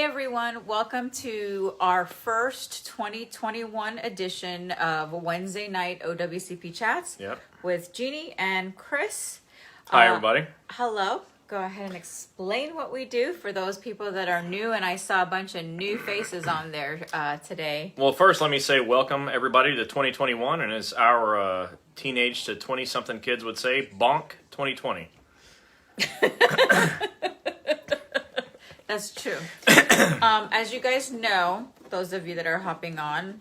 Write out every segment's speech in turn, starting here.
everyone, welcome to our first 2021 edition of Wednesday Night OWCP Chats with Gini and Chris. Hi, everybody. Hello. Go ahead and explain what we do for those people that are new, and I saw a bunch of new faces on there today. Well, first, let me say welcome, everybody, to 2021, and as our teenage to 20-something kids would say, bonk 2020. That's true. As you guys know, those of you that are hopping on,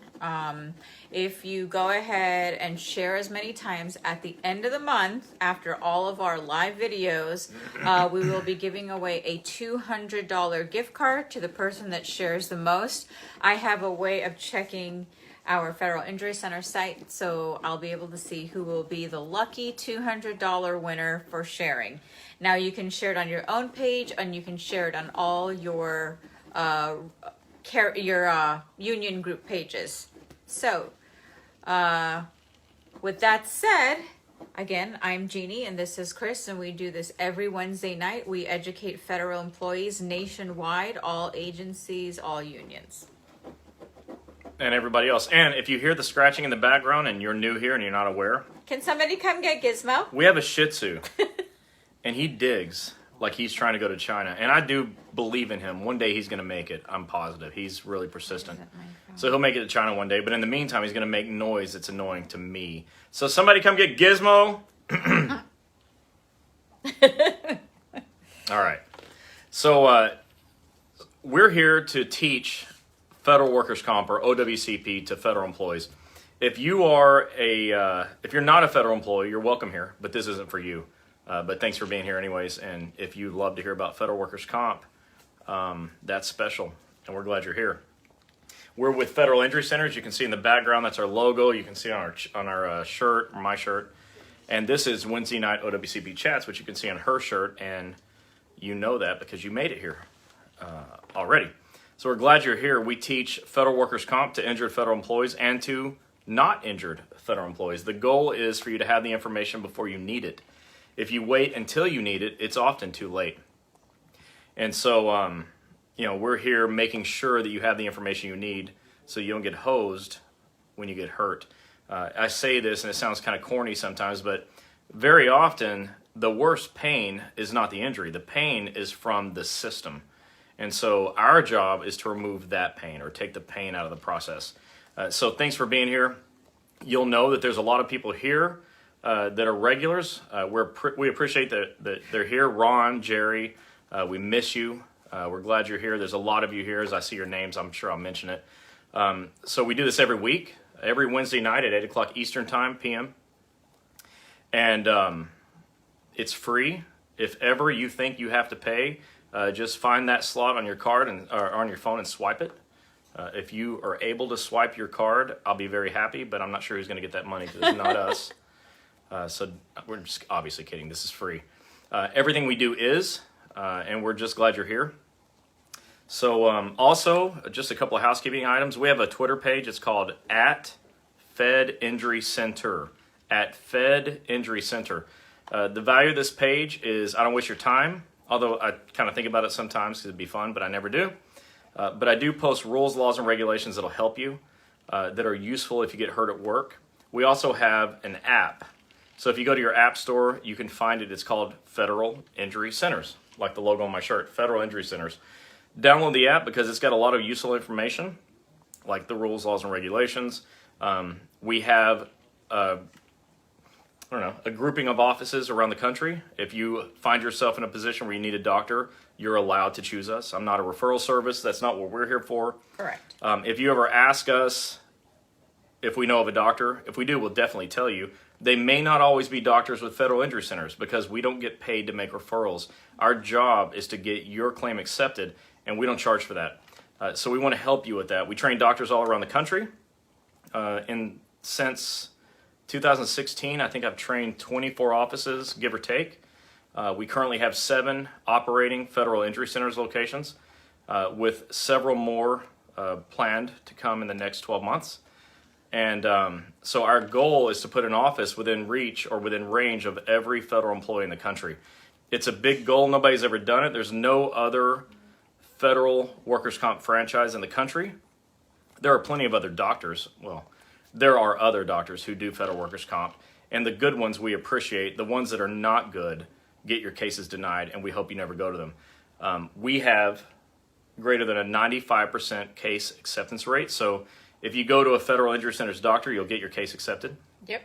if you go ahead and share as many times at the end of the month, after all of our live videos, we will be giving away a $200 gift card to the person that shares the most. I have a way of checking our Federal Injury Center site, so I'll be able to see who will be the lucky $200 winner for sharing. Now you can share it on your own page, and you can share it on all your union group pages. So, with that said, again, I'm Jeannie and this is Chris, and we do this every Wednesday night. We educate federal employees nationwide, all agencies, all unions. And everybody else. And if you hear the scratching in the background and you're new here and you're not aware, can somebody come get Gizmo? We have a Shih Tzu, and he digs like he's trying to go to China. And I do believe in him. One day he's going to make it. I'm positive. He's really persistent. So he'll make it to China one day. But in the meantime, he's going to make noise that's annoying to me. So somebody come get Gizmo. All right. So we're here to teach federal workers' comp, or OWCP, to federal employees. If you are if you're not a federal employee, you're welcome here, but this isn't for you. But thanks for being here anyways. And if you love to hear about federal workers' comp, that's special, and we're glad you're here. We're with Federal Injury Centers. You can see in the background, that's our logo. You can see on our shirt, or my shirt. And this is Wednesday Night OWCP Chats, which you can see on her shirt, and you know that because you made it here already. So we're glad you're here. We teach federal workers' comp to injured federal employees and to not injured federal employees. The goal is for you to have the information before you need it. If you wait until you need it, it's often too late. And so, we're here making sure that you have the information you need so you don't get hosed when you get hurt. I say this, and it sounds kind of corny sometimes, but very often the worst pain is not the injury. The pain is from the system. And so our job is to remove that pain, or take the pain out of the process. So thanks for being here. You'll know that there's a lot of people here that are regulars. We appreciate that they're here. Ron, Jerry, we miss you. We're glad you're here. There's a lot of you here. As I see your names, I'm sure I'll mention it. So we do this every week, every Wednesday night at 8 o'clock Eastern Time, p.m. And it's free. If ever you think you have to pay, just find that slot on your card or on your phone and swipe it. If you are able to swipe your card, I'll be very happy, but I'm not sure who's going to get that money because it's not us. So we're just obviously kidding. This is free. Everything we do is, and we're just glad you're here. So also, just a couple of housekeeping items. We have a Twitter page. It's called @FedInjuryCenter. @FedInjuryCenter. The value of this page is I don't waste your time. Although I kind of think about it sometimes because it'd be fun, but I never do. But I do post rules, laws, and regulations that'll help you, that are useful if you get hurt at work. We also have an app. So if you go to your app store, you can find it. It's called Federal Injury Centers, like the logo on my shirt, Federal Injury Centers. Download the app because it's got a lot of useful information, like the rules, laws, and regulations. We have a grouping of offices around the country. If you find yourself in a position where you need a doctor, you're allowed to choose us. I'm not a referral service. That's not what we're here for. Correct. If you ever ask us if we know of a doctor, if we do, we'll definitely tell you. They may not always be doctors with Federal Injury Centers because we don't get paid to make referrals. Our job is to get your claim accepted, and we don't charge for that. So we want to help you with that. We train doctors all around the country. Since 2016, I think I've trained 24 offices, give or take. We currently have 7 operating Federal Injury Centers locations, with several more planned to come in the next 12 months. And so our goal is to put an office within reach or within range of every federal employee in the country. It's a big goal. Nobody's ever done it. There's no other federal workers' comp franchise in the country. There are plenty of other doctors. Well, there are other doctors who do federal workers' comp, and the good ones we appreciate. The ones that are not good, get your cases denied, and we hope you never go to them. We have greater than a 95% case acceptance rate. So if you go to a federal injury center's doctor, you'll get your case accepted. Yep.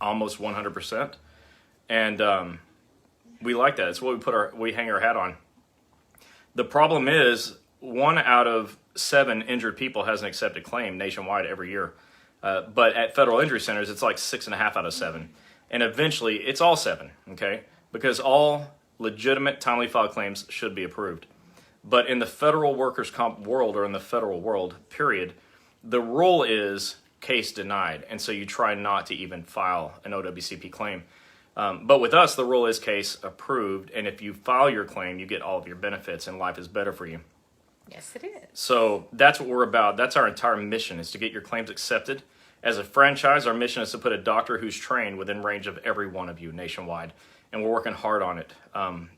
Almost 100%. And we like that. It's what we hang our hat on. The problem is 1 out of 7 injured people has an accepted claim nationwide every year. But at federal injury centers, it's like 6.5 out of 7. And eventually, it's all 7, okay? Because all legitimate, timely filed claims should be approved. But in the federal workers' comp world, or in the federal world, period, the rule is case denied. And so you try not to even file an OWCP claim. But with us, the rule is case approved. And if you file your claim, you get all of your benefits, and life is better for you. Yes, it is. So that's what we're about. That's our entire mission, is to get your claims accepted. As a franchise, our mission is to put a doctor who's trained within range of every one of you nationwide. And we're working hard on it.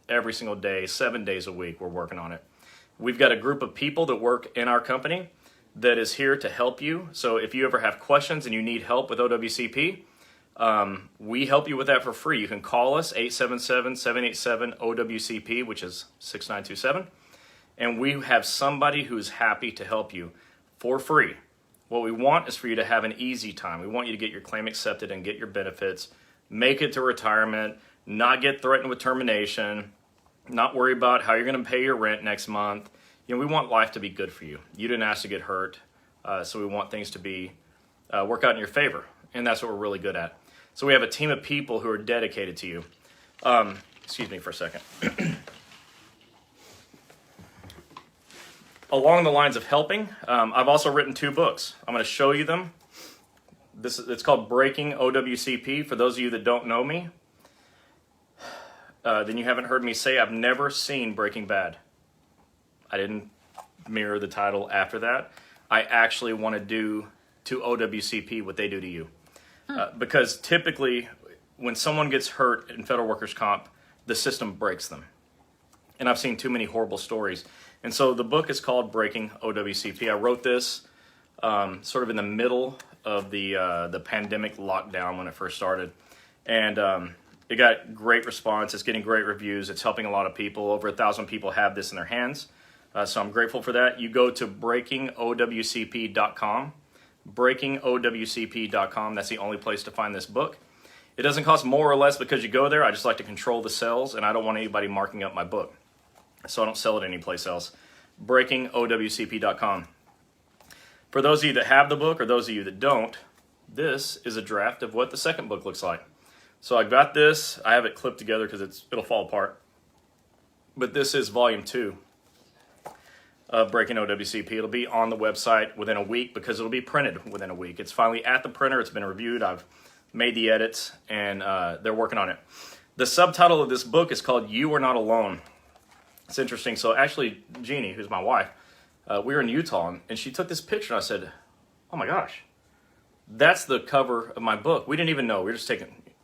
Every single day, 7 days a week, we're working on it. We've got a group of people that work in our company that is here to help you. So if you ever have questions and you need help with OWCP, we help you with that for free. You can call us, 877-787-OWCP, which is 6927. And we have somebody who's happy to help you for free. What we want is for you to have an easy time. We want you to get your claim accepted and get your benefits, make it to retirement, not get threatened with termination, not worry about how you're going to pay your rent next month. You know, we want life to be good for you. You didn't ask to get hurt, so we want things to be work out in your favor, and that's what we're really good at. So we have a team of people who are dedicated to you. Excuse me for a second. Along the lines of helping, I've also written 2 books. I'm going to show you them. It's called Breaking OWCP. For those of you that don't know me, then you haven't heard me say I've never seen Breaking Bad. I didn't mirror the title after that. I actually want to do to OWCP what they do to you. Because typically, when someone gets hurt in federal workers' comp, the system breaks them. And I've seen too many horrible stories. And so the book is called Breaking OWCP. I wrote this sort of in the middle of the pandemic lockdown when it first started. And it got great response. It's getting great reviews. It's helping a lot of people. Over 1,000 people have this in their hands. So I'm grateful for that. You go to breakingowcp.com. breakingowcp.com. That's the only place to find this book. It doesn't cost more or less because you go there. I just like to control the sales, and I don't want anybody marking up my book. So I don't sell it anyplace else. breakingowcp.com. For those of you that have the book or those of you that don't, this is a draft of what the second book looks like. So I got this. I have it clipped together because it'll fall apart. But this is volume 2 of Breaking OWCP. It'll be on the website within a week because it'll be printed within a week. It's finally at the printer. It's been reviewed. I've made the edits, and they're working on it. The subtitle of this book is called You Are Not Alone. It's interesting. So actually, Gini, who's my wife, we were in Utah, and she took this picture, and I said, oh my gosh, that's the cover of my book. We didn't even know. We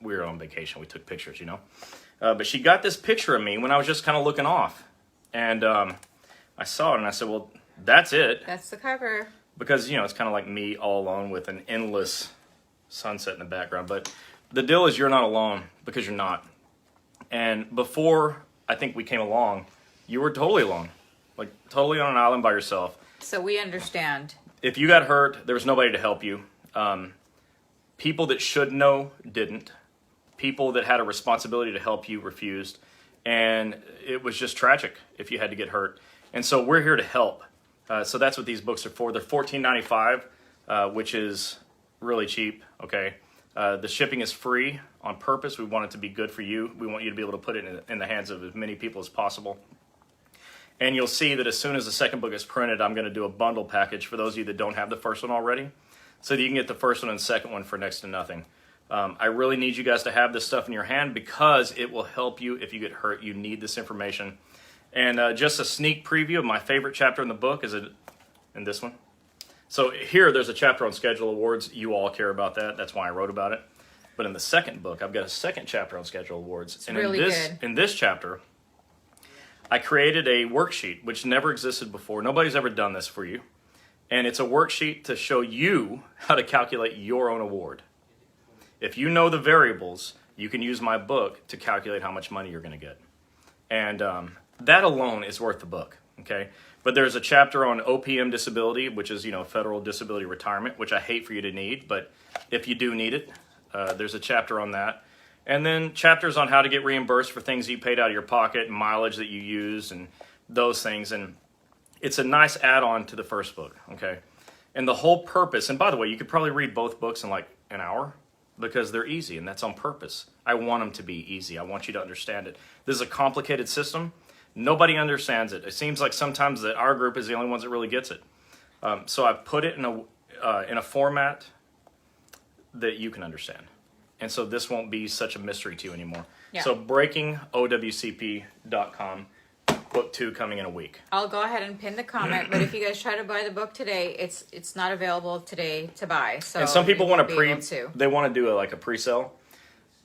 were on vacation. We took pictures, you know. But she got this picture of me when I was just kind of looking off. And I saw it, and I said, well, that's it. That's the cover. Because, you know, it's kind of like me all alone with an endless sunset in the background. But the deal is you're not alone, because you're not. And before I think we came along, you were totally alone. Like, totally on an island by yourself. So we understand. If you got hurt, there was nobody to help you. People that should know didn't. People that had a responsibility to help you refused. And it was just tragic if you had to get hurt. And so we're here to help. So that's what these books are for. They're $14.95, which is really cheap, okay? The shipping is free on purpose. We want it to be good for you. We want you to be able to put it in the hands of as many people as possible. And you'll see that as soon as the second book is printed, I'm going to do a bundle package for those of you that don't have the first one already, so that you can get the first one and second one for next to nothing. I really need you guys to have this stuff in your hand because it will help you if you get hurt. You need this information. And just a sneak preview of my favorite chapter in the book is in this one. So here, there's a chapter on schedule awards. You all care about that. That's why I wrote about it. But in the second book, I've got a second chapter on schedule awards. It's really good. In this chapter, I created a worksheet which never existed before. Nobody's ever done this for you. And it's a worksheet to show you how to calculate your own award. If you know the variables, you can use my book to calculate how much money you're going to get. And that alone is worth the book, okay? But there's a chapter on OPM disability, which is, federal disability retirement, which I hate for you to need, but if you do need it, there's a chapter on that. And then chapters on how to get reimbursed for things you paid out of your pocket, mileage that you use, and those things. And it's a nice add-on to the first book, okay? And the whole purpose, and by the way, you could probably read both books in like an hour because they're easy, and that's on purpose. I want them to be easy. I want you to understand it. This is a complicated system. Nobody understands it. It seems like sometimes that our group is the only ones that really gets it. So I've put it in a format that you can understand. And so this won't be such a mystery to you anymore. Yeah. So breakingowcp.com, book 2 coming in a week. I'll go ahead and pin the comment, but if you guys try to buy the book today, it's not available today to buy. So and some people want to they want to do a pre-sale.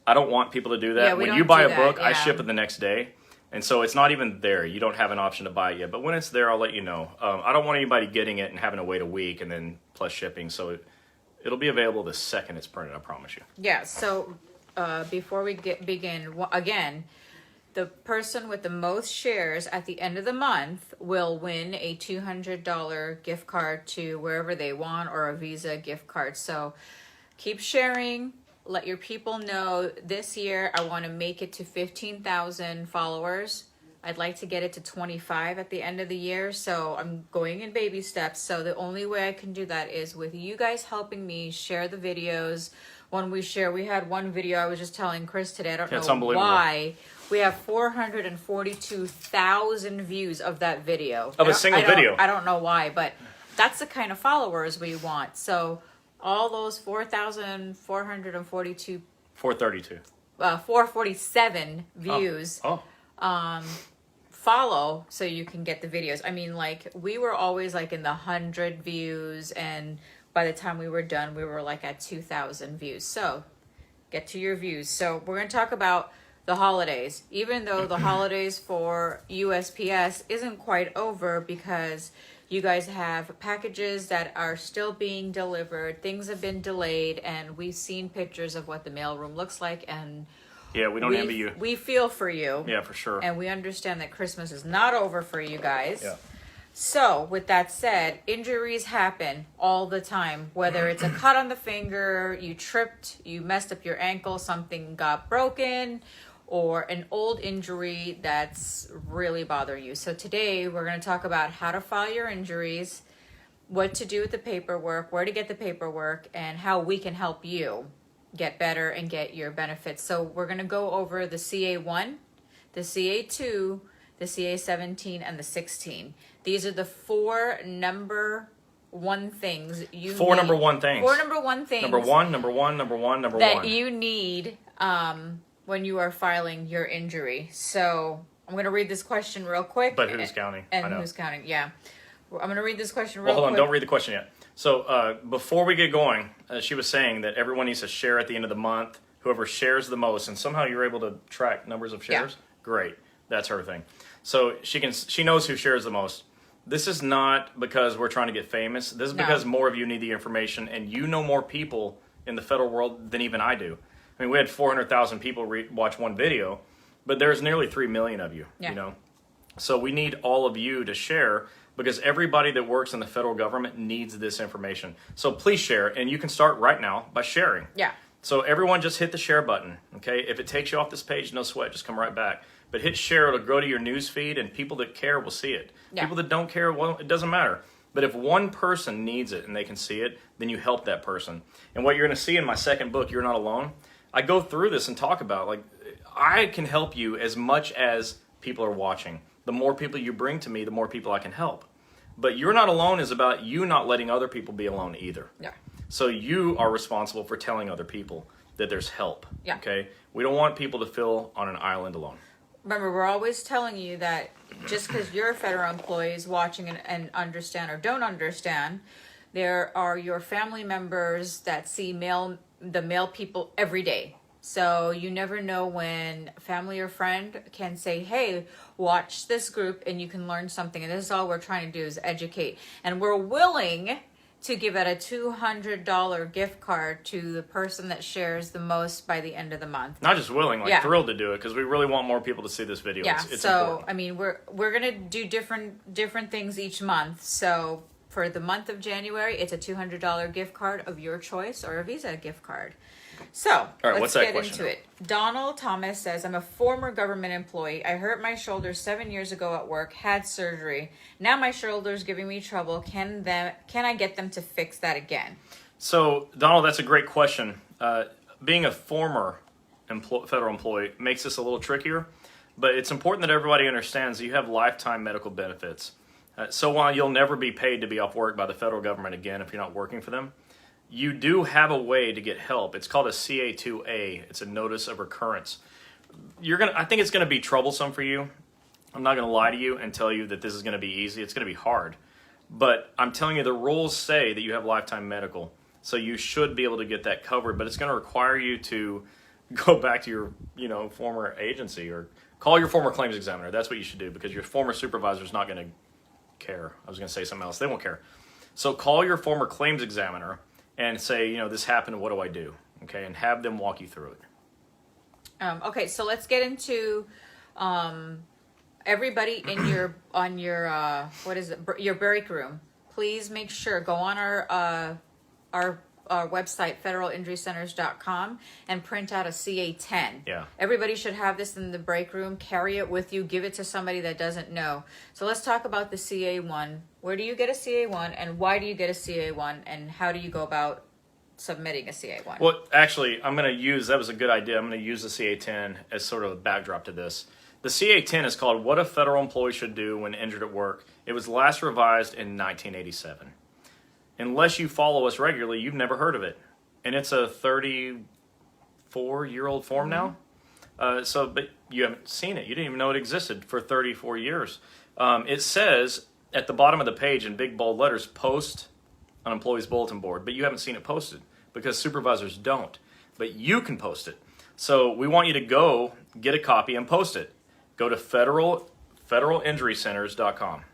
I don't want people to do that. Yeah, we when don't you buy do a book, that, I yeah. ship it the next day. And so it's not even there. You don't have an option to buy it yet. But when it's there, I'll let you know. I don't want anybody getting it and having to wait a week and then plus shipping. So it'll be available the second it's printed, I promise you. Yeah, so before we begin, again, the person with the most shares at the end of the month will win a $200 gift card to wherever they want, or a Visa gift card. So keep sharing. Let your people know this year I want to make it to 15,000 followers. I'd like to get it to 25 at the end of the year. So I'm going in baby steps. So the only way I can do that is with you guys helping me share the videos. When we share, we had one video I was just telling Chris today. I don't know why. We have 442,000 views of that video. Of a single video. I don't know why, but that's the kind of followers we want. So all those 4,442... 432. 447 views. Follow so you can get the videos. I mean, like, we were always like in the 100 views, and by the time we were done, we were like at 2,000 views. So get to your views. So we're going to talk about the holidays, even though the holidays for USPS isn't quite over, because you guys have packages that are still being delivered. Things have been delayed, and we've seen pictures of what the mailroom looks like, and yeah, we don't envy you. We feel for you. Yeah, for sure. And we understand that Christmas is not over for you guys. Yeah. So, with that said, injuries happen all the time. Whether it's a cut on the finger, you tripped, you messed up your ankle, something got broken, or an old injury that's really bothering you. So today we're going to talk about how to file your injuries, what to do with the paperwork, where to get the paperwork, and how we can help you get better and get your benefits. So we're going to go over the CA1, the CA2, the CA17, and the 16. These are the four number one things you Four number one things. Number one that one. you need when you are filing your injury. So I'm going to read this question real quick. But who's counting? And I know. who's counting, yeah. I'm going to read this question real quick. Hold on, don't read the question yet. So before we get going, she was saying that everyone needs to share at the end of the month, whoever shares the most, and somehow you're able to track numbers of shares? Yeah. Great. That's her thing. So she knows who shares the most. This is not because we're trying to get famous. This is because more of you need the information, and you know more people in the federal world than even I do. I mean, we had 400,000 people watch one video, but there's nearly 3 million of you, you know? So we need all of you to share, because everybody that works in the federal government needs this information. So please share, and you can start right now by sharing. Yeah. So everyone just hit the share button, okay? If it takes you off this page, no sweat, just come right back. But hit share, it'll go to your news feed, and people that care will see it. Yeah. People that don't care, well, it doesn't matter. But if one person needs it and they can see it, then you help that person. And what you're going to see in my second book, You're Not Alone, I go through this and talk about, like, I can help you as much as people are watching. The more people you bring to me, the more people I can help. But You're Not Alone is about you not letting other people be alone either. Yeah. So you are responsible for telling other people that there's help. Yeah. Okay? We don't want people to feel on an island alone. Remember, we're always telling you that just because you're federal employees watching and understand or don't understand, there are your family members that see the mail people every day. So you never know when family or friend can say, hey, watch this group and you can learn something. And this is all we're trying to do is educate. And we're willing to give out a $200 gift card to the person that shares the most by the end of the month. Not just willing, like Yeah. thrilled to do it, because we really want more people to see this video. Yeah, It's so important. I mean, we're gonna do different things each month. So for the month of January, it's a $200 gift card of your choice or a Visa gift card. So right, let's what's that get question? into it. Donald Thomas says, I'm a former government employee. I hurt my shoulder 7 years ago at work, had surgery. Now my shoulder's giving me trouble. Can I get them to fix that again? So, Donald, that's a great question. Being a former federal employee makes this a little trickier, but it's important that everybody understands that you have lifetime medical benefits. So while you'll never be paid to be off work by the federal government again if you're not working for them, you do have a way to get help. It's called a CA2A. It's a notice of recurrence. I think it's going to be troublesome for you. I'm not going to lie to you and tell you that this is going to be easy. It's going to be hard. But I'm telling you, the rules say that you have lifetime medical. So you should be able to get that covered. But it's going to require you to go back to your former agency or call your former claims examiner. That's what you should do, because your former supervisor is not going to care. I was going to say something else. They won't care. So call your former claims examiner and say, this happened, what do I do? Okay, and have them walk you through it. Okay, so let's get into everybody in your your break room. Please make sure, go on our website, federalinjurycenters.com, and print out a CA10. Yeah. Everybody should have this in the break room. Carry it with you. Give it to somebody that doesn't know. So let's talk about the CA1. Where do you get a CA1, and why do you get a CA1, and how do you go about submitting a CA1? Well, actually, that was a good idea. I'm going to use the CA10 as sort of a backdrop to this. The CA10 is called What a Federal Employee Should Do When Injured at Work. It was last revised in 1987. Unless you follow us regularly, you've never heard of it. And it's a 34-year-old form now. But you haven't seen it. You didn't even know it existed for 34 years. It says at the bottom of the page in big bold letters, post on employee's bulletin board, but you haven't seen it posted because supervisors don't. But you can post it. So we want you to go get a copy and post it. Go to federalinjurycenters.com.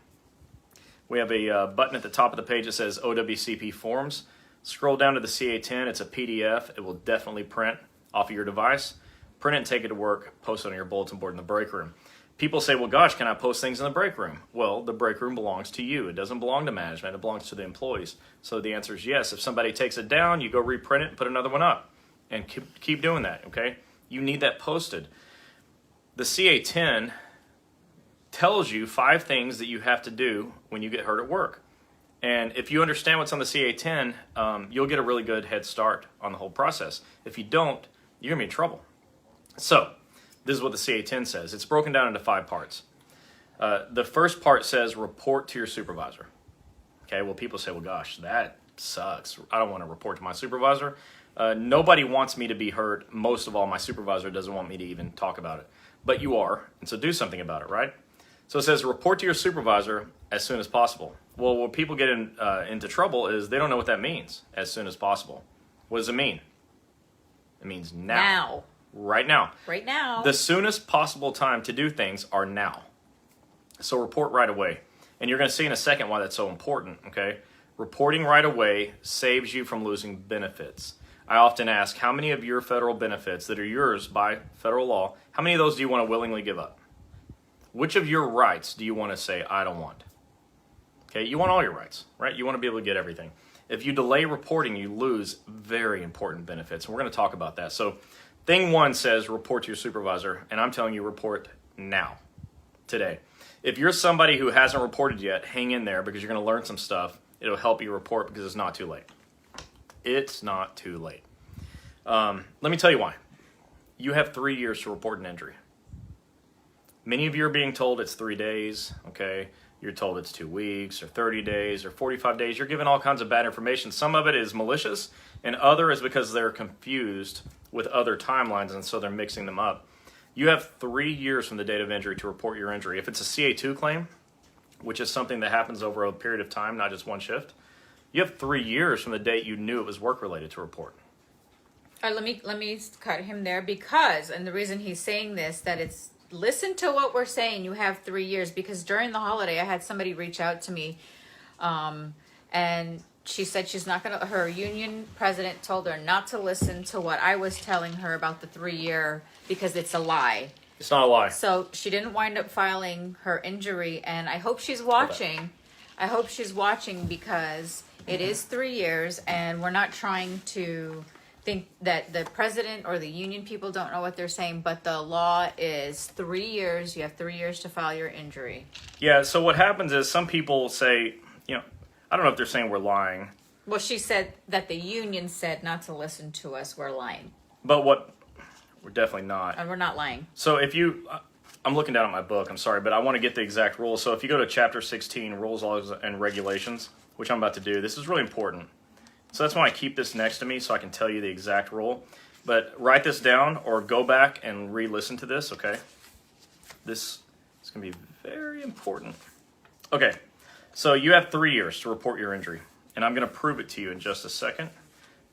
We have a button at the top of the page that says OWCP Forms. Scroll down to the CA10. It's a PDF. It will definitely print off of your device. Print it and take it to work. Post it on your bulletin board in the break room. People say, well, gosh, can I post things in the break room? Well, the break room belongs to you. It doesn't belong to management. It belongs to the employees. So the answer is yes. If somebody takes it down, you go reprint it and put another one up. And keep doing that, okay? You need that posted. The CA10 tells you 5 things that you have to do when you get hurt at work. And if you understand what's on the CA10, you'll get a really good head start on the whole process. If you don't, you're going to be in trouble. So, this is what the CA10 says. It's broken down into 5 parts. The first part says report to your supervisor. Okay, well, people say, well, gosh, that sucks. I don't want to report to my supervisor. Nobody wants me to be hurt. Most of all, my supervisor doesn't want me to even talk about it. But you are, and so do something about it, right? So it says report to your supervisor as soon as possible. Well, where people get into trouble is they don't know what that means, as soon as possible. What does it mean? It means now. Right now. Right now. The soonest possible time to do things are now. So report right away. And you're going to see in a second why that's so important, okay? Reporting right away saves you from losing benefits. I often ask, how many of your federal benefits that are yours by federal law, how many of those do you want to willingly give up? Which of your rights do you want to say, I don't want? Okay, you want all your rights, right? You want to be able to get everything. If you delay reporting, you lose very important benefits. And we're going to talk about that. So thing 1 says report to your supervisor, and I'm telling you report now, today. If you're somebody who hasn't reported yet, hang in there because you're going to learn some stuff. It'll help you report because it's not too late. It's not too late. Let me tell you why. You have 3 years to report an injury. Many of you are being told it's 3 days, okay? You're told it's 2 weeks or 30 days or 45 days. You're given all kinds of bad information. Some of it is malicious, and other is because they're confused with other timelines, and so they're mixing them up. You have 3 years from the date of injury to report your injury. If it's a CA2 claim, which is something that happens over a period of time, not just one shift, you have 3 years from the date you knew it was work-related to report. Let me cut him there because, and the reason he's saying this, that it's, listen to what we're saying. You have 3 years, because during the holiday, I had somebody reach out to me, and she said she's not gonna. Her union president told her not to listen to what I was telling her about the 3 year because it's a lie. It's not a lie. So she didn't wind up filing her injury, and I hope she's watching. I hope she's watching because it is 3 years, and we're not trying to think that the president or the union people don't know what they're saying, but the law is 3 years. You have 3 years to file your injury. Yeah, so what happens is some people say, I don't know if they're saying we're lying. Well, she said that the union said not to listen to us. We're lying. But we're definitely not. And we're not lying. So I'm looking down at my book, I'm sorry, but I want to get the exact rules. So if you go to Chapter 16, Rules, Laws, and Regulations, which I'm about to do, this is really important. So that's why I keep this next to me so I can tell you the exact rule. But write this down or go back and re-listen to this, okay? This is going to be very important. Okay, so you have 3 years to report your injury. And I'm going to prove it to you in just a second.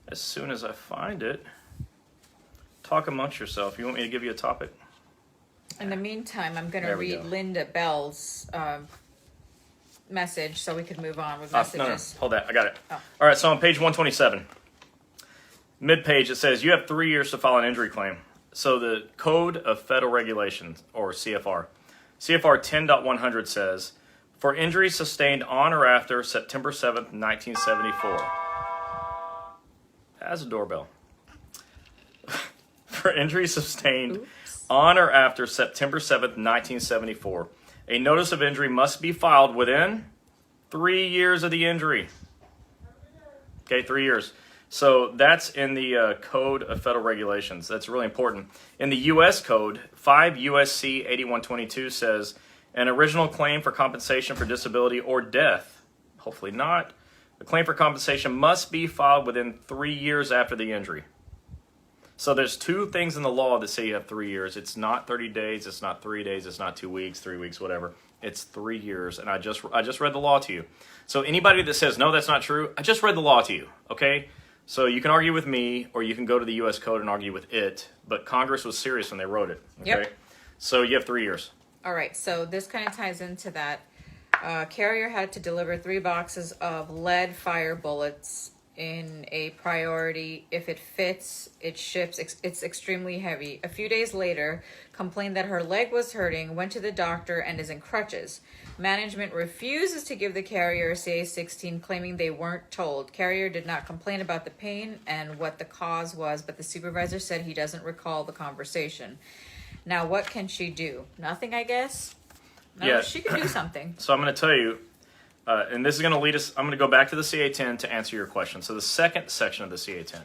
As soon as I find it, talk amongst yourself. You want me to give you a topic? In the meantime, I'm going to There we read go. Linda Bell's message so we could move on with messages. No. Hold that. I got it. Oh. All right, so on page 127, mid-page, it says you have 3 years to file an injury claim. So the Code of Federal Regulations, or CFR, CFR 10.100 says, for injuries sustained on or after September 7th, 1974. As a doorbell. For injuries sustained on or after September 7th, 1974, a notice of injury must be filed within 3 years of the injury. Okay, 3 years. So that's in the Code of Federal Regulations. That's really important. In the U.S. Code, 5 U.S.C. 8122 says, an original claim for compensation for disability or death, hopefully not, the claim for compensation must be filed within 3 years after the injury. So there's two things in the law that say you have 3 years. It's not 30 days, it's not 3 days, it's not 2 weeks, 3 weeks, whatever. It's 3 years, and I just read the law to you. So anybody that says, no, that's not true, I just read the law to you, okay? So you can argue with me, or you can go to the U.S. Code and argue with it, but Congress was serious when they wrote it, okay? Yep. So you have 3 years. All right, so this kind of ties into that. Carrier had to deliver 3 boxes of lead fire bullets in a priority. If it fits, it ships. It's extremely heavy. A few days later, complained that her leg was hurting, went to the doctor, and is in crutches. Management refuses to give the carrier a CA-16, claiming they weren't told. Carrier did not complain about the pain and what the cause was, but the supervisor said he doesn't recall the conversation. Now, what can she do? Nothing, I guess? No, Yeah. she can do something. So I'm going to tell you, and this is going to lead us, I'm going to go back to the CA-10 to answer your question. So the second section of the CA-10.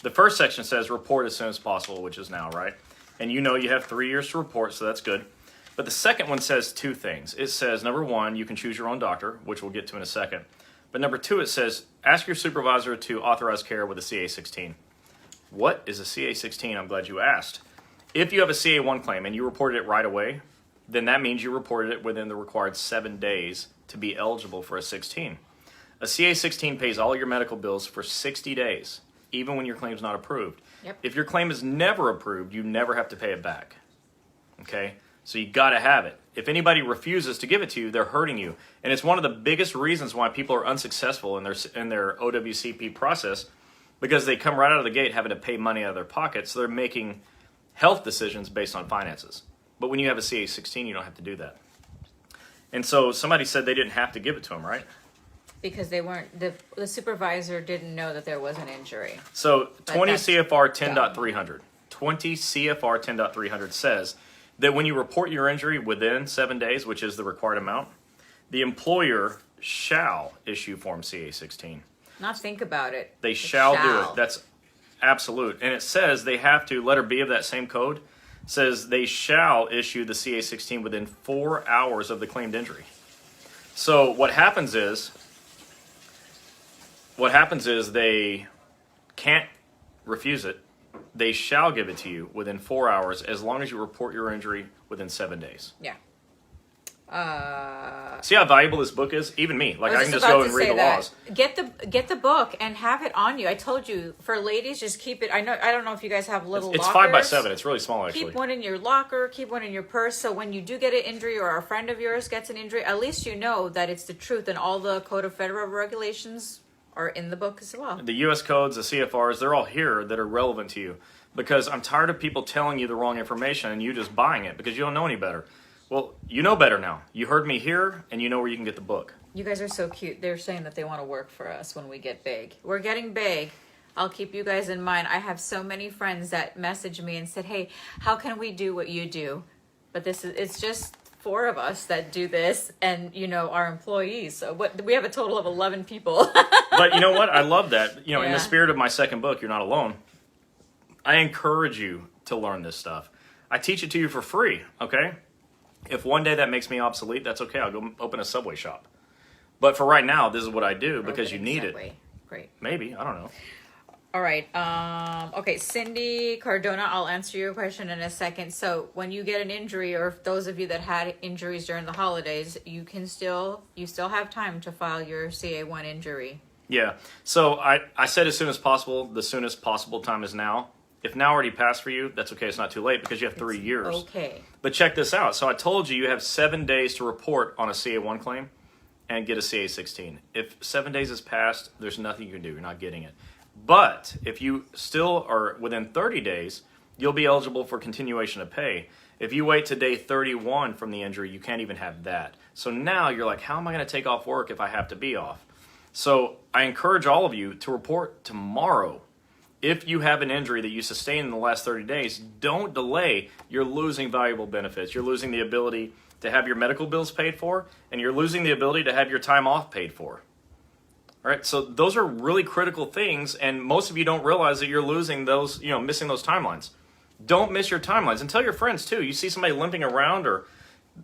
The first section says report as soon as possible, which is now, right? And you know you have 3 years to report, so that's good. But the second one says two things. It says, number one, you can choose your own doctor, which we'll get to in a second. But number two, it says, ask your supervisor to authorize care with a CA-16. What is a CA-16? I'm glad you asked. If you have a CA-1 claim and you reported it right away, then that means you reported it within the required 7 days to be eligible for a 16. A CA-16 pays all your medical bills for 60 days, even when your claim is not approved. Yep. If your claim is never approved, you never have to pay it back. Okay? So you got to have it. If anybody refuses to give it to you, they're hurting you. And it's one of the biggest reasons why people are unsuccessful in their OWCP process, because they come right out of the gate having to pay money out of their pocket, so they're making health decisions based on finances. But when you have a CA-16, you don't have to do that. And so somebody said they didn't have to give it to them, right? Because they weren't, the supervisor didn't know that there was an injury. So 20 that's CFR 10.300. 20 CFR 10.300 says that when you report your injury within 7 days, which is the required amount, the employer shall issue Form CA-16. Not think about it. They shall do it. That's absolute. And it says they have to, letter B of that same code, says they shall issue the CA-16 within 4 hours of the claimed injury. So what happens is they can't refuse it. They shall give it to you within 4 hours as long as you report your injury within 7 days. Yeah. See how valuable this book is? Even me. Like, I can just go and read the laws. Get the book and have it on you. I told you, for ladies, just keep it. I don't know if you guys have little It's lockers. 5x7. It's really small, actually. Keep one in your locker. Keep one in your purse. So when you do get an injury or a friend of yours gets an injury, at least you know that it's the truth, and all the Code of Federal Regulations are in the book as well. The U.S. codes, the CFRs, they're all here that are relevant to you. Because I'm tired of people telling you the wrong information and you just buying it because you don't know any better. Well, you know better now. You heard me here, and you know where you can get the book. You guys are so cute. They're saying that they want to work for us when we get big. We're getting big. I'll keep you guys in mind. I have so many friends that message me and said, hey, how can we do what you do? But it's just 4 of us that do this, and, our employees. So we have a total of 11 people. But you know what? I love that. In Yeah. the spirit of my second book, You're Not Alone, I encourage you to learn this stuff. I teach it to you for free, okay? If one day that makes me obsolete, that's okay. I'll go open a Subway shop. But for right now, this is what I do because you need it. Great. Maybe. I don't know. All right. Okay, Cindy Cardona, I'll answer your question in a second. So when you get an injury, or if those of you that had injuries during the holidays, you still have time to file your CA1 injury. Yeah. So I said as soon as possible. The soonest possible time is now. If now already passed for you, that's okay. It's not too late because you have 3 years. Okay. But check this out. So I told you have 7 days to report on a CA1 claim and get a CA16. If 7 days has passed, there's nothing you can do. You're not getting it. But if you still are within 30 days, you'll be eligible for continuation of pay. If you wait to day 31 from the injury, you can't even have that. So now you're like, how am I going to take off work if I have to be off? So I encourage all of you to report tomorrow. If you have an injury that you sustained in the last 30 days, don't delay. You're losing valuable benefits. You're losing the ability to have your medical bills paid for, and you're losing the ability to have your time off paid for. All right, so those are really critical things, and most of you don't realize that you're losing those, missing those timelines. Don't miss your timelines, and tell your friends too. You see somebody limping around, or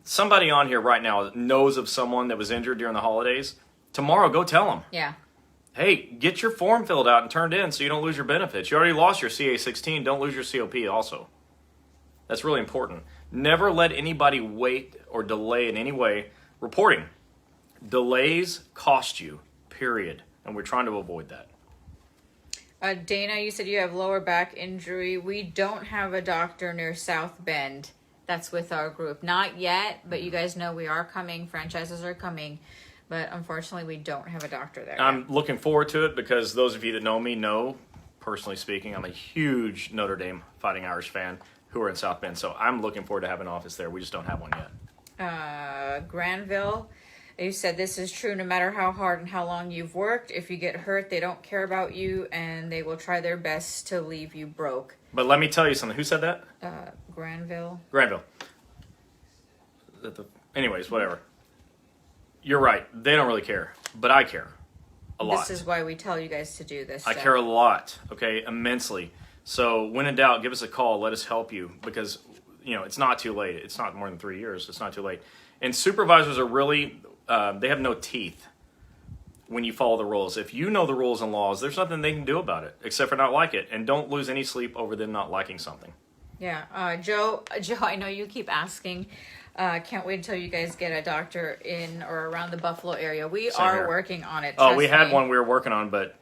somebody on here right now knows of someone that was injured during the holidays. Tomorrow, go tell them. Yeah. Hey, get your form filled out and turned in so you don't lose your benefits. You already lost your CA16. Don't lose your COP also. That's really important. Never let anybody wait or delay in any way reporting. Delays cost you, period. And we're trying to avoid that. Dana, you said you have lower back injury. We don't have a doctor near South Bend that's with our group. Not yet, but you guys know we are coming. Franchises are coming. But unfortunately, we don't have a doctor there. I'm looking forward to it because those of you that know me know, personally speaking, I'm a huge Notre Dame Fighting Irish fan who are in South Bend. So I'm looking forward to having an office there. We just don't have one yet. Granville, you said this is true no matter how hard and how long you've worked. If you get hurt, they don't care about you, and they will try their best to leave you broke. But let me tell you something. Who said that? Granville. Anyways, whatever. You're right. They don't really care, but I care a lot. This is why we tell you guys to do this. I care a lot, okay, immensely. So when in doubt, give us a call. Let us help you because, it's not too late. It's not more than 3 years. It's not too late. And supervisors are really, they have no teeth when you follow the rules. If you know the rules and laws, there's nothing they can do about it except for not like it. And don't lose any sleep over them not liking something. Yeah. Joe, I know you keep asking. Can't wait until you guys get a doctor in or around the Buffalo area. We Same are here. working on it. Oh, we trust had me. one we were working on, but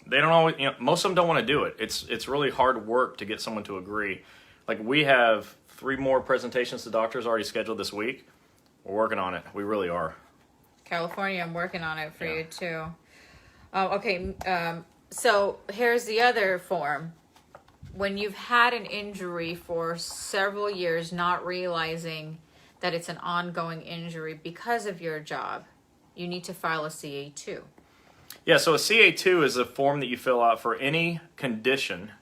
they don't always, most of them don't want to do it. It's really hard work to get someone to agree. Like we have 3 more presentations to doctors already scheduled this week. We're working on it. We really are. California, I'm working on it for you too. Okay. So here's the other form. When you've had an injury for several years, not realizing that it's an ongoing injury because of your job, you need to file a CA2. Yeah, so a CA2 is a form that you fill out for any condition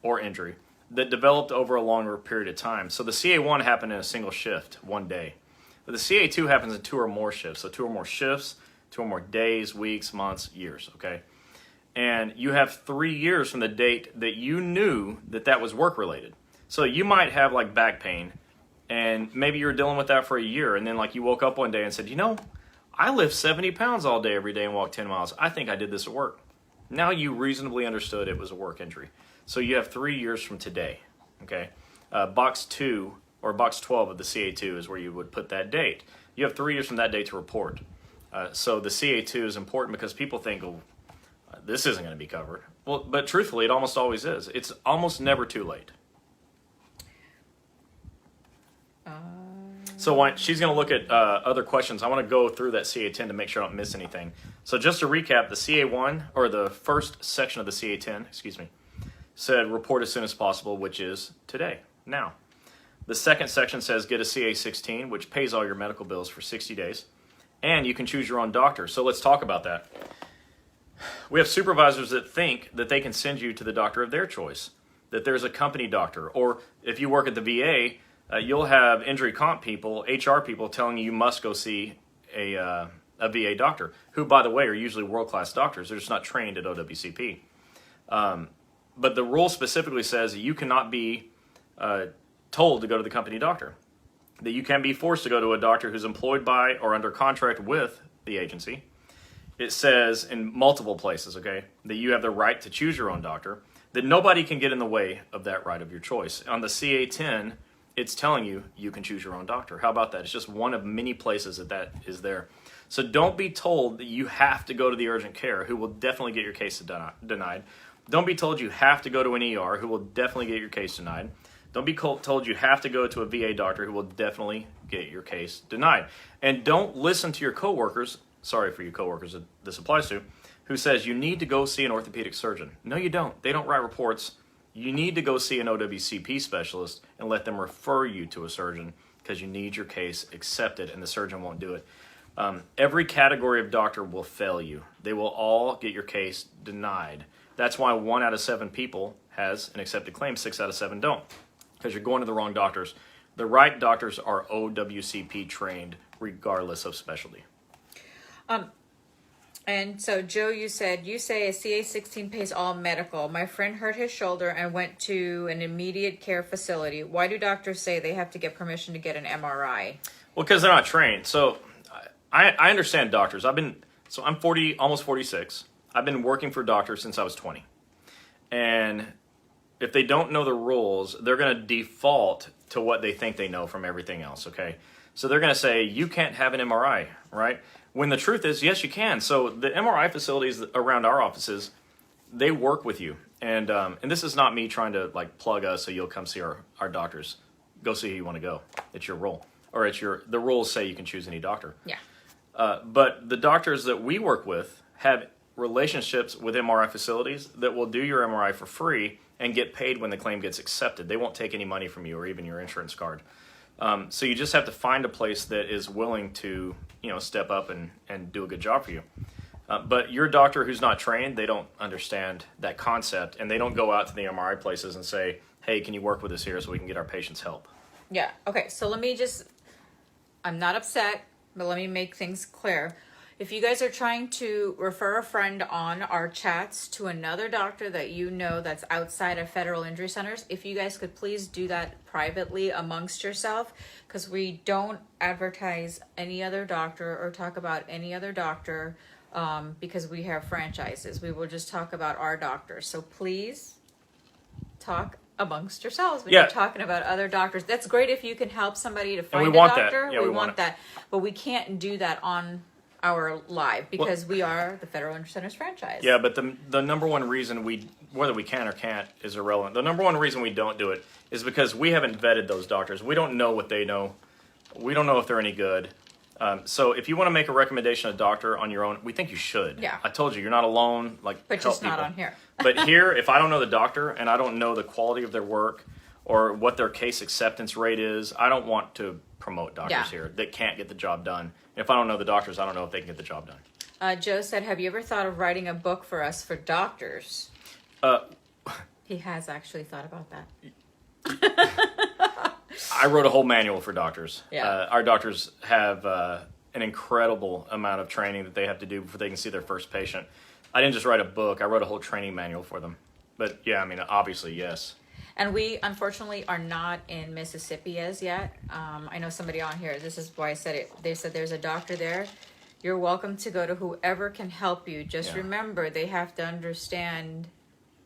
or injury that developed over a longer period of time. So the CA1 happened in a single shift, one day. But the CA2 happens in 2 or more shifts. So 2 or more shifts, 2 or more days, weeks, months, years, okay? And you have 3 years from the date that you knew that was work-related. So you might have like back pain, and maybe you were dealing with that for a year, and then like you woke up one day and said, I lift 70 pounds all day every day and walk 10 miles. I think I did this at work. Now you reasonably understood it was a work injury. So you have 3 years from today, okay? Box 2 or box 12 of the CA2 is where you would put that date. You have 3 years from that date to report. So the CA2 is important because people think, oh, this isn't going to be covered. Well, but truthfully, it almost always is. It's almost never too late. So she's going to look at other questions. I want to go through that CA10 to make sure I don't miss anything. So just to recap, the CA1, or the first section of the CA10, said report as soon as possible, which is today, now. The second section says get a CA16, which pays all your medical bills for 60 days. And you can choose your own doctor. So let's talk about that. We have supervisors that think that they can send you to the doctor of their choice, that there's a company doctor. Or if you work at the VA, you'll have injury comp people, HR people telling you must go see a VA doctor, who, by the way, are usually world-class doctors. They're just not trained at OWCP. But the rule specifically says that you cannot be told to go to the company doctor, that you can be forced to go to a doctor who's employed by or under contract with the agency. It says in multiple places, okay, that you have the right to choose your own doctor, that nobody can get in the way of that right of your choice. On the CA10, it's telling you you can choose your own doctor. How about that? It's just one of many places that is there. So don't be told that you have to go to the urgent care, who will definitely get your case denied. Don't be told you have to go to an ER, who will definitely get your case denied. Don't be told you have to go to a VA doctor, who will definitely get your case denied. And don't listen to your coworkers, sorry for you coworkers that this applies to, who says you need to go see an orthopedic surgeon. No, you don't. They don't write reports. You need to go see an OWCP specialist and let them refer you to a surgeon, because you need your case accepted and the surgeon won't do it. Every category of doctor will fail you. They will all get your case denied. That's why 1 out of 7 people has an accepted claim, 6 out of 7 don't, because you're going to the wrong doctors. The right doctors are OWCP trained regardless of specialty. And so, Joe, you say a CA16 pays all medical. My friend hurt his shoulder and went to an immediate care facility. Why do doctors say they have to get permission to get an MRI? Well, because they're not trained. So I understand doctors. I'm 40, almost 46. I've been working for doctors since I was 20. And if they don't know the rules, they're going to default to what they think they know from everything else, okay? So they're going to say, you can't have an MRI, right? When the truth is, yes, you can. So the MRI facilities around our offices, they work with you. And this is not me trying to like plug us so you'll come see our doctors. Go see who you want to go. It's your role. Or the rules say you can choose any doctor. Yeah. But the doctors that we work with have relationships with MRI facilities that will do your MRI for free and get paid when the claim gets accepted. They won't take any money from you or even your insurance card. So you just have to find a place that is willing to, step up and do a good job for you. But your doctor who's not trained, they don't understand that concept, and they don't go out to the MRI places and say, hey, can you work with us here so we can get our patients help? Yeah. Okay. So I'm not upset, but let me make things clear. If you guys are trying to refer a friend on our chats to another doctor that you know that's outside of federal injury centers, if you guys could please do that privately amongst yourself, because we don't advertise any other doctor or talk about any other doctor because we have franchises. We will just talk about our doctors. So please talk amongst yourselves when you're talking about other doctors. That's great if you can help somebody to find a doctor. Yeah, we want that. But we can't do that on our live because we are the Federal Injury Centers franchise. Yeah, but the number one reason whether we can or can't is irrelevant. The number one reason we don't do it is because we haven't vetted those doctors. We don't know what they know. We don't know if they're any good. So if you want to make a recommendation of a doctor on your own, we think you should. Yeah. I told you, you're not alone. But just not on here. But here, if I don't know the doctor and I don't know the quality of their work or what their case acceptance rate is, I don't want to promote doctors here that can't get the job done. If I don't know the doctors, I don't know if they can get the job done. Joe said, have you ever thought of writing a book for us for doctors? He has actually thought about that. I wrote a whole manual for doctors. Yeah. Our doctors have an incredible amount of training that they have to do before they can see their first patient. I didn't just write a book. I wrote a whole training manual for them. But yeah, obviously, yes. And we, unfortunately, are not in Mississippi as yet. I know somebody on here, this is why I said it. They said there's a doctor there. You're welcome to go to whoever can help you. Just remember, they have to understand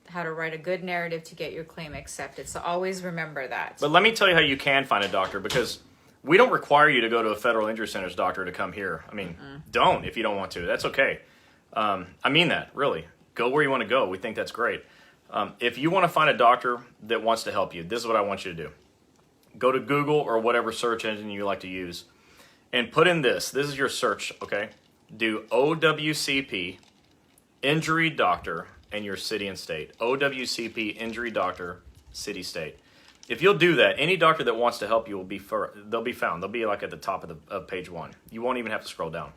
how to write a good narrative to get your claim accepted. So always remember that. But let me tell you how you can find a doctor, because We don't require you to go to a federal injury center's doctor to come here. I mean, don't if you don't want to. That's okay. I mean that, really. Go where you want to go. We think that's great. If you want to find a doctor that wants to help you, this is what I want you to do. Go to Google or whatever search engine you like to use and put in this. This is your search, okay? Do OWCP, injury doctor, and your city and state. OWCP, injury doctor, city, state. If you'll do that, any doctor that wants to help you they'll be found. They'll be like at the top of page 1. You won't even have to scroll down.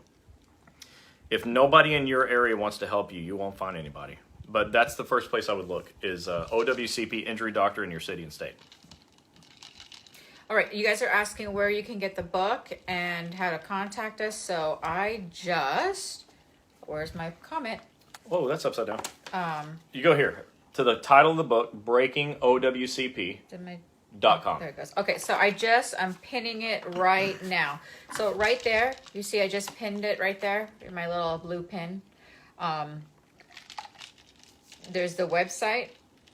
If nobody in your area wants to help you, you won't find anybody. But that's the first place I would look is OWCP injury doctor in your city and state. All right, you guys are asking where you can get the book and how to contact us. So where's my comment? Whoa, that's upside down. You go here to the title of the book, BreakingOWCP.com. There it goes. Okay, so I'm pinning it right now. So right there, you see I just pinned it right there in my little blue pin. There's the website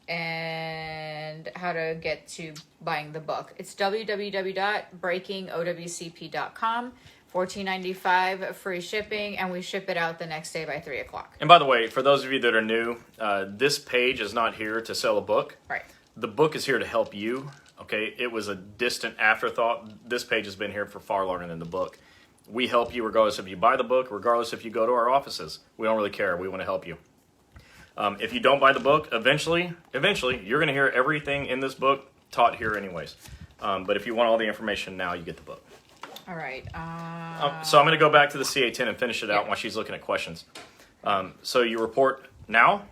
and how to get to buying the book. It's www.breakingowcp.com. $14.95 free shipping, and we ship it out the next day by 3:00. And by the way, for those of you that are new, this page is not here to sell a book. Right. The book is here to help you. Okay, it was a distant afterthought. This page has been here for far longer than the book. We help you regardless if you buy the book, regardless if you go to our offices. We don't really care. We want to help you. If you don't buy the book, eventually, you're going to hear everything in this book taught here anyways. But if you want all the information now, you get the book. All right. So I'm going to go back to the CA10 and finish it out while she's looking at questions. So you report now.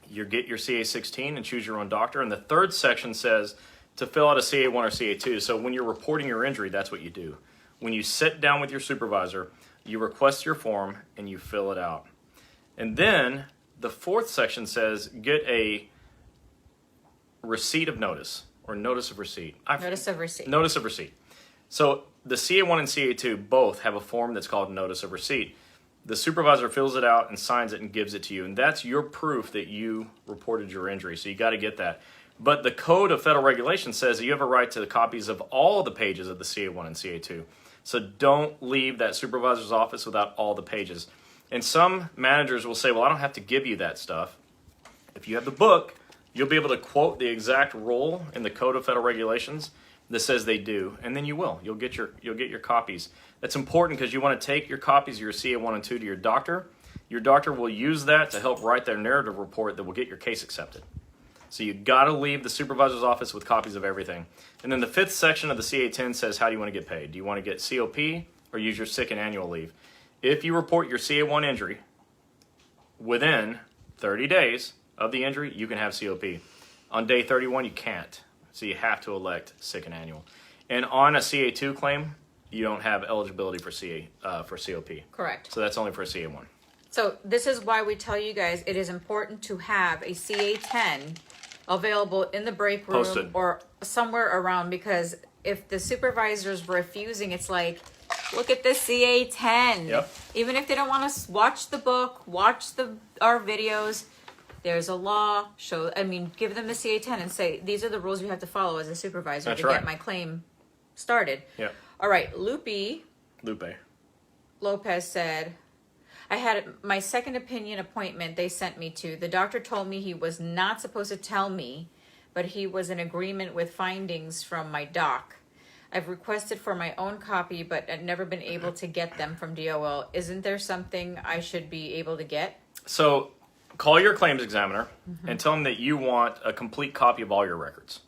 You get your CA16 and choose your own doctor. And the third section says to fill out a CA1 or CA2. So when you're reporting your injury, that's what you do. When you sit down with your supervisor, you request your form and you fill it out. And then the fourth section says get a receipt of notice or notice of receipt. Notice of receipt. Notice of receipt. So the CA1 and CA2 both have a form that's called notice of receipt. The supervisor fills it out and signs it and gives it to you. And that's your proof that you reported your injury. So you got to get that. But the Code of Federal Regulations says that you have a right to the copies of all the pages of the CA1 and CA2. So don't leave that supervisor's office without all the pages. And some managers will say, well, I don't have to give you that stuff. If you have the book, you'll be able to quote the exact rule in the Code of Federal Regulations that says they do, and then you will. You'll get your copies. That's important because you want to take your copies of your CA1 and 2 to your doctor. Your doctor will use that to help write their narrative report that will get your case accepted. So you got to leave the supervisor's office with copies of everything. And then the fifth section of the CA10 says how do you want to get paid? Do you want to get COP or use your sick and annual leave? If you report your CA1 injury within 30 days of the injury, you can have COP. On day 31, you can't. So you have to elect sick and annual. And on a CA2 claim, you don't have eligibility for COP. Correct. So that's only for CA1. So this is why we tell you guys it is important to have a CA10 available in the break room Posted. or somewhere around, because if the supervisor's refusing, it's like, look at this CA10. Yep. Even if they don't want to watch the book, watch our videos, there's a law. Give them the CA10 and say, these are the rules you have to follow as a supervisor That's to right. get my claim started. Yep. All right, Lupe Lopez said, I had my second opinion appointment they sent me to. The doctor told me he was not supposed to tell me, but he was in agreement with findings from my doc. I've requested for my own copy, but I've never been able to get them from DOL. Isn't there something I should be able to get? So call your claims examiner and tell them that you want a complete copy of all your records.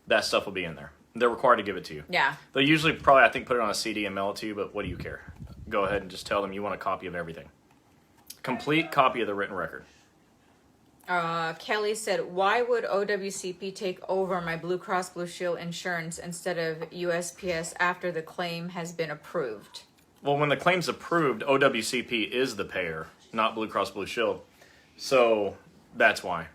That stuff will be in there. They're required to give it to you. Yeah. They'll usually probably, I think, put it on a CD and mail it to you, but what do you care? Go ahead and just tell them you want a copy of everything. Complete copy of the written record. Kelly said, why would OWCP take over my Blue Cross Blue Shield insurance instead of USPS after the claim has been approved? Well, when the claim's approved, OWCP is the payer, not Blue Cross Blue Shield. So that's why.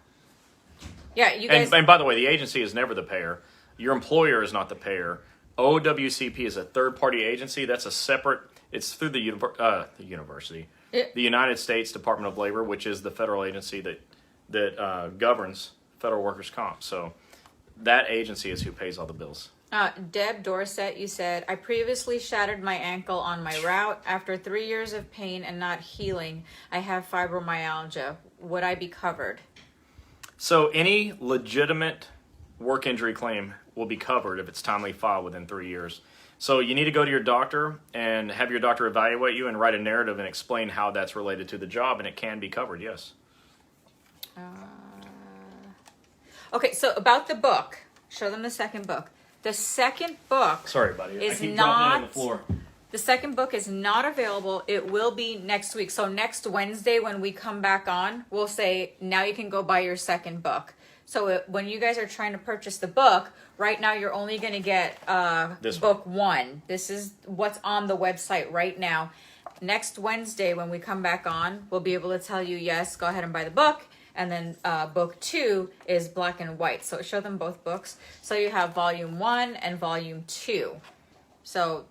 Yeah, you guys... And by the way, the agency is never the payer. Your employer is not the payer. OWCP is a third-party agency. That's a separate... It's through the university. The United States Department of Labor, which is the federal agency that governs federal workers' comp. So that agency is who pays all the bills. Deb Dorset, you said, I previously shattered my ankle on my route. After 3 years of pain and not healing, I have fibromyalgia. Would I be covered? So any legitimate work injury claim will be covered if it's timely filed within 3 years. So you need to go to your doctor and have your doctor evaluate you and write a narrative and explain how that's related to the job, and it can be covered, yes. Okay, so about the book, show them the second book. The second book Sorry, buddy. is I keep dropping it not on the floor. the second book is not available. It will be next week. So next Wednesday when we come back on, we'll say now you can go buy your second book. So when you guys are trying to purchase the book, right now you're only going to get This book one. This is what's on the website right now. Next Wednesday when we come back on, we'll be able to tell you, yes, go ahead and buy the book. And then book 2 is black and white. So show them both books. So you have volume 1 and volume 2. So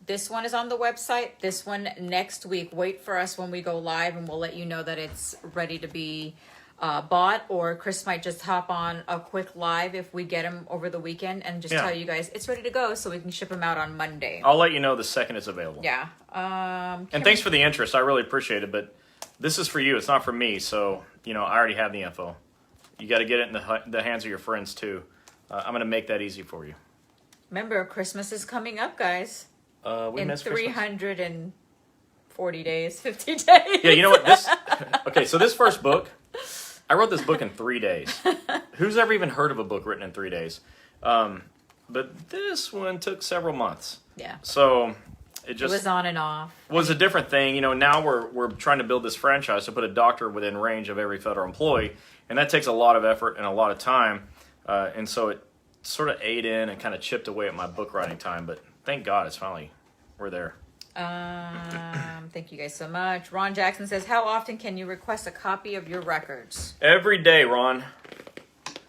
this one is on the website. This one next week. Wait for us when we go live and we'll let you know that it's ready to be bought. Or Chris might just hop on a quick live if we get them over the weekend and just tell you guys it's ready to go so we can ship them out on Monday. I'll let you know the second it's available. Yeah. And thanks for the interest. I really appreciate it. But this is for you. It's not for me. So, I already have the info. You got to get it in the hands of your friends, too. I'm going to make that easy for you. Remember, Christmas is coming up, guys. We In missed Christmas. 340 days, 50 days. Yeah, you know what? Okay, so this first book, I wrote this book in 3 days. Who's ever even heard of a book written in 3 days? But this one took several months. Yeah. So it was on and off. Was a different thing. Now we're trying to build this franchise to put a doctor within range of every federal employee, and that takes a lot of effort and a lot of time. And so it sort of ate in and kind of chipped away at my book writing time. But thank God we're there. Thank you guys so much. Ron Jackson says, how often can you request a copy of your records? Every day, Ron.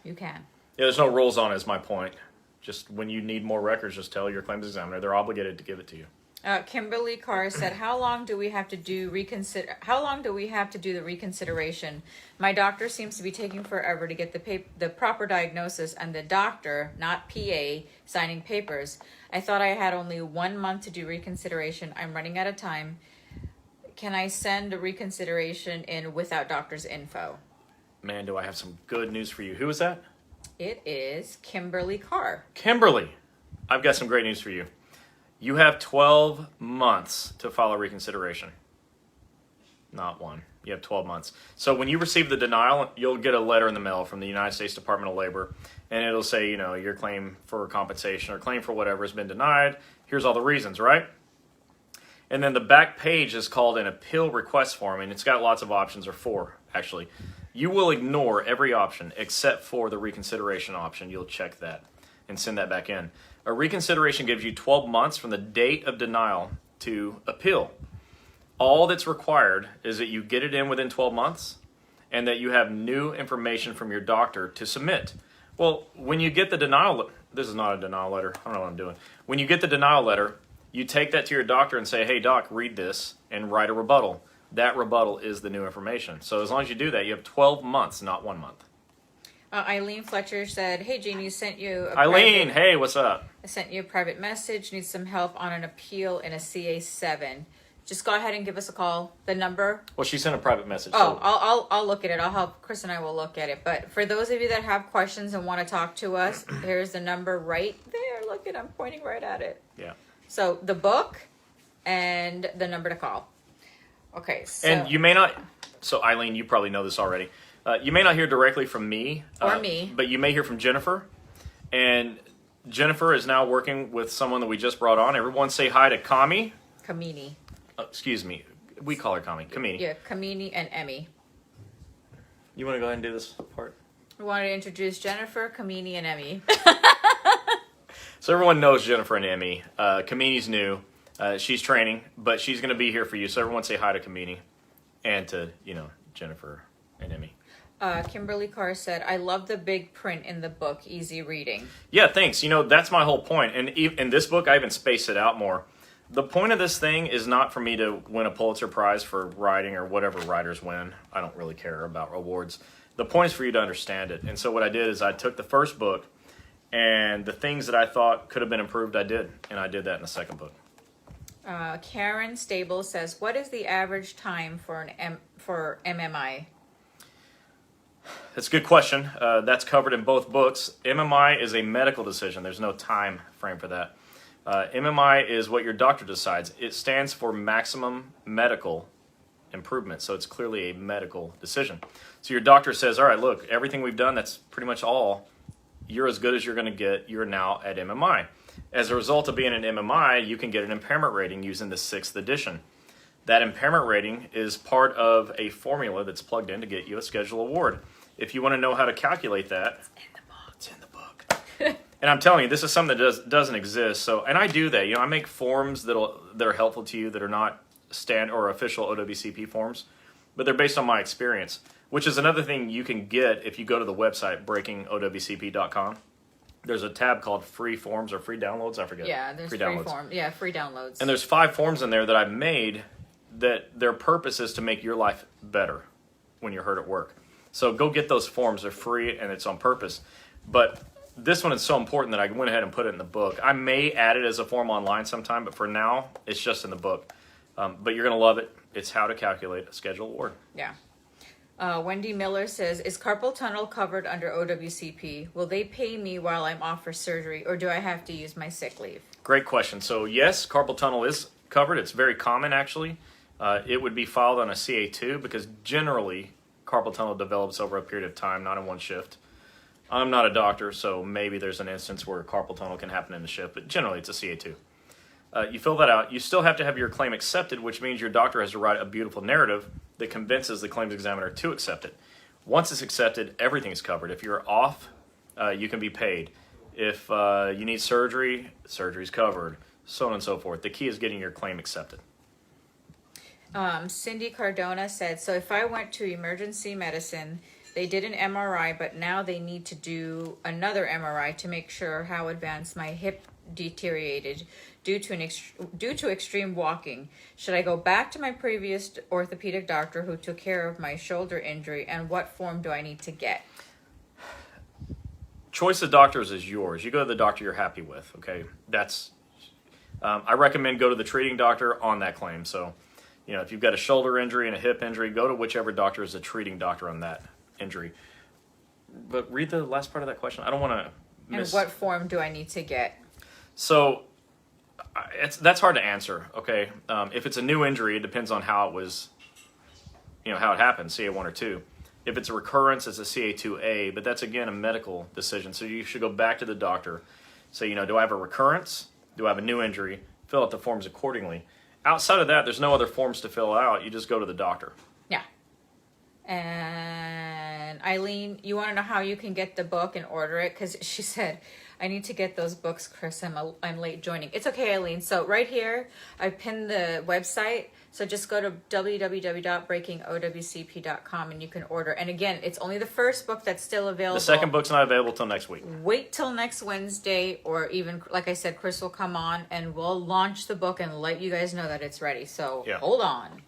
You can. Yeah, there's no rules on it, is my point. Just when you need more records, just tell your claims examiner. They're obligated to give it to you. Kimberly Carr said, how long do we have to do the reconsideration? My doctor seems to be taking forever to get the proper diagnosis, and the doctor, not PA, signing papers. I thought I had only 1 month to do reconsideration. I'm running out of time. Can I send a reconsideration in without doctor's info? Man, do I have some good news for you. Who is that? It is Kimberly Carr. Kimberly, I've got some great news for you. You have 12 months to file a reconsideration. Not one. You have 12 months. So when you receive the denial, you'll get a letter in the mail from the United States Department of Labor, and it'll say, your claim for compensation or claim for whatever has been denied. Here's all the reasons, right? And then the back page is called an appeal request form, and it's got lots of options, or 4, actually. You will ignore every option except for the reconsideration option. You'll check that and send that back in. A reconsideration gives you 12 months from the date of denial to appeal. All that's required is that you get it in within 12 months and that you have new information from your doctor to submit. Well, when you get the denial, this is not a denial letter. I don't know what I'm doing. When you get the denial letter, you take that to your doctor and say, hey, doc, read this and write a rebuttal. That rebuttal is the new information. So as long as you do that, you have 12 months, not 1 month. Eileen Fletcher said, hey, Gini, sent you hey, what's up? I sent you a private message. Need some help on an appeal in a CA7. Just go ahead and give us a call. The number. Well, she sent a private message. Oh, so. I'll look at it. I'll help. Chris and I will look at it. But for those of you that have questions and want to talk to us, here's the number right there. Look at, I'm pointing right at it. Yeah. So the book and the number to call. Okay. So. And you may not. So Eileen, you probably know this already. You may not hear directly from me. Or me. But you may hear from Jennifer. And Jennifer is now working with someone that we just brought on. Everyone say hi to Kami. Kamini. Excuse me. We call her Kami. Kamini. Yeah, Kamini and Emmy. You want to go ahead and do this part? We wanted to introduce Jennifer, Kamini, and Emmy. So everyone knows Jennifer and Emmy. Kamini's new. She's training, but she's going to be here for you. So everyone say hi to Kamini and to, Jennifer and Emmy. Kimberly Carr said, I love the big print in the book, easy reading. Yeah, thanks. That's my whole point. And in this book, I even spaced it out more. The point of this thing is not for me to win a Pulitzer Prize for writing or whatever writers win. I don't really care about awards. The point is for you to understand it. And so what I did is I took the first book And the things that I thought could have been improved, I did. And I did that in the second book. Karen Stable says, what is the average time for MMI? That's a good question. That's covered in both books. MMI is a medical decision. There's no time frame for that. MMI is what your doctor decides. It stands for maximum medical improvement. So it's clearly a medical decision. So your doctor says, all right, look, everything we've done, that's pretty much all. You're as good as you're going to get. You're now at MMI. As a result of being an MMI, you can get an impairment rating using the 6th edition. That impairment rating is part of a formula that's plugged in to get you a Schedule Award. If you want to know how to calculate that, it's in the book. And I'm telling you, this is something that doesn't exist. So, and I do that. I make forms that are helpful to you that are not standard or official OWCP forms, but they're based on my experience, which is another thing you can get if you go to the website, breakingowcp.com. There's a tab called free forms or free downloads. I forget. Yeah, there's free forms. Yeah, free downloads. And there's 5 forms in there that I've made that their purpose is to make your life better when you're hurt at work. So go get those forms. They're free and it's on purpose. But this one is so important that I went ahead and put it in the book. I may add it as a form online sometime, but for now, it's just in the book. But you're going to love it. It's how to calculate a Schedule Award. Yeah. Wendy Miller says, is carpal tunnel covered under OWCP? Will they pay me while I'm off for surgery, or do I have to use my sick leave? Great question. So yes, carpal tunnel is covered. It's very common, actually. It would be filed on a CA2 because generally carpal tunnel develops over a period of time, not in one shift. I'm not a doctor, so maybe there's an instance where carpal tunnel can happen in the shift, but generally it's a CA2. You fill that out. You still have to have your claim accepted, which means your doctor has to write a beautiful narrative that convinces the claims examiner to accept it. Once it's accepted, everything's covered. If you're off, you can be paid. If you need surgery, surgery's covered, so on and so forth. The key is getting your claim accepted. Cindy Cardona said, so if I went to emergency medicine, they did an MRI, but now they need to do another MRI to make sure how advanced my hip deteriorated due to extreme walking. Should I go back to my previous orthopedic doctor who took care of my shoulder injury, and what form do I need to get? Choice of doctors is yours. You go to the doctor you're happy with, okay? That's I recommend go to the treating doctor on that claim. So, if you've got a shoulder injury and a hip injury, go to whichever doctor is the treating doctor on that injury. But read the last part of that question. I don't want to miss. And what form do I need to get? So that's hard to answer, okay? If it's a new injury, it depends on how it was, how it happened, CA1 or 2. If it's a recurrence, it's a CA2A, but that's, again, a medical decision. So you should go back to the doctor, say, do I have a recurrence? Do I have a new injury? Fill out the forms accordingly. Outside of that, there's no other forms to fill out. You just go to the doctor. Yeah. And Eileen, you want to know how you can get the book and order it? Because she said, I need to get those books, Chris. I'm late joining. It's okay, Eileen. So right here, I pinned the website. So just go to www.breakingowcp.com and you can order. And again, it's only the first book that's still available. The second book's not available till next week. Wait till next Wednesday, or even, like I said, Chris will come on and we'll launch the book and let you guys know that it's ready. So Hold on.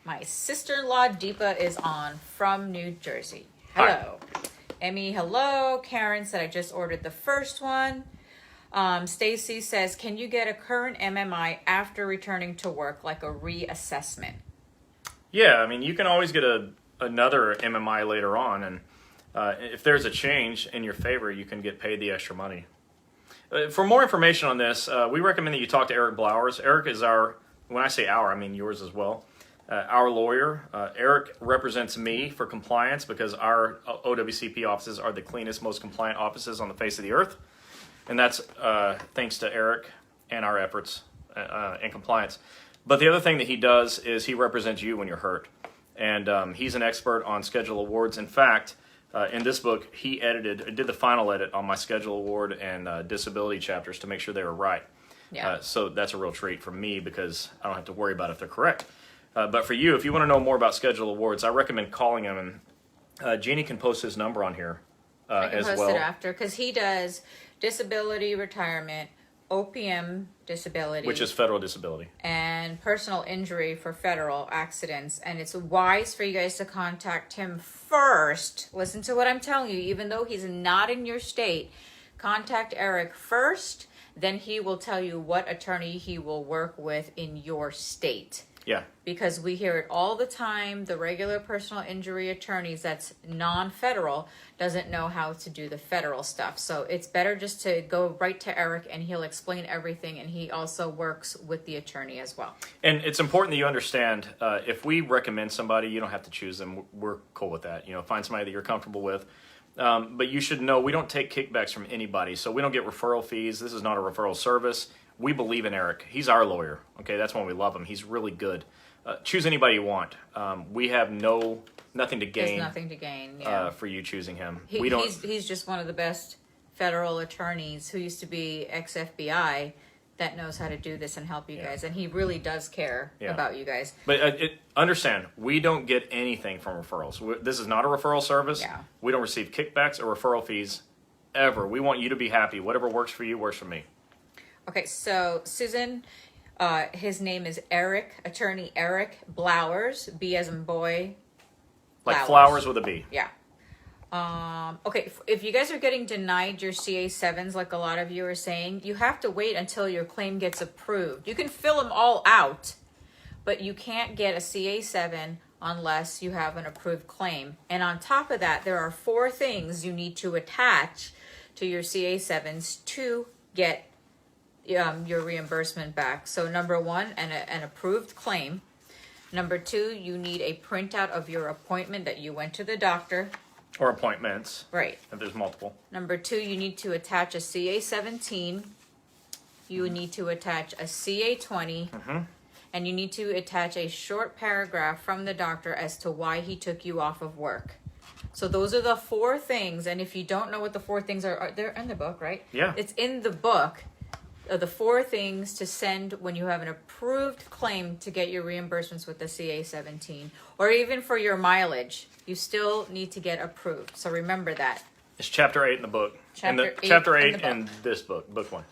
My sister-in-law, Deepa, is on from New Jersey. Hello. Hi. Emmy, hello. Karen said I just ordered the first one. Stacy says, can you get a current MMI after returning to work, like a reassessment? Yeah, you can always get another MMI later on, and if there's a change in your favor, you can get paid the extra money. For more information on this, we recommend that you talk to Eric Blowers. Eric is when I say our, I mean yours as well, our lawyer. Eric represents me for compliance because our OWCP offices are the cleanest, most compliant offices on the face of the earth. And that's thanks to Eric and our efforts in compliance. But the other thing that he does is he represents you when you're hurt. And he's an expert on Schedule Awards. In fact, in this book, he did the final edit on my Schedule Award and disability chapters to make sure they were right. Yeah. So that's a real treat for me because I don't have to worry about if they're correct. But for you, if you want to know more about Schedule Awards, I recommend calling him. And Gini can post his number on here as well. I can post it after because he does disability, retirement, OPM disability, which is federal disability, and personal injury for federal accidents. And it's wise for you guys to contact him first. Listen to what I'm telling you. Even though he's not in your state, contact Eric first, then he will tell you what attorney he will work with in your state. Yeah. Because we hear it all the time. The regular personal injury attorneys that's non-federal doesn't know how to do the federal stuff. So it's better just to go right to Eric and he'll explain everything. And he also works with the attorney as well. And it's important that you understand, if we recommend somebody, you don't have to choose them. We're cool with that. Find somebody that you're comfortable with. But you should know we don't take kickbacks from anybody. So we don't get referral fees. This is not a referral service. We believe in Eric. He's our lawyer. Okay, that's why we love him. He's really good. Choose anybody you want. We have nothing to gain. There's nothing to gain. Yeah. For you choosing him. He's just one of the best federal attorneys who used to be ex-FBI that knows how to do this and help you guys. And he really does care about you guys. But understand, we don't get anything from referrals. This is not a referral service. Yeah. We don't receive kickbacks or referral fees ever. We want you to be happy. Whatever works for you works for me. Okay, so Susan, his name is Eric, attorney Eric Blowers, B as in boy. Like flowers with a B. Yeah. Okay, if you guys are getting denied your CA7s, like a lot of you are saying, you have to wait until your claim gets approved. You can fill them all out, but you can't get a CA7 unless you have an approved claim. And on top of that, there are 4 things you need to attach to your CA7s to get your reimbursement back. So number 1, an approved claim. Number 2, you need a printout of your appointment that you went to the doctor. Or appointments. Right. If there's multiple. Number 2, you need to attach a CA17. You need to attach a CA20. Mm-hmm. And you need to attach a short paragraph from the doctor as to why he took you off of work. So those are the 4 things. And if you don't know what the 4 things are, they're in the book, right? Yeah. It's in the book. The 4 things to send when you have an approved claim to get your reimbursements with the CA17, or even for your mileage, you still need to get approved. So remember that. It's chapter 8 in the book. Chapter 8 in this book, book 1.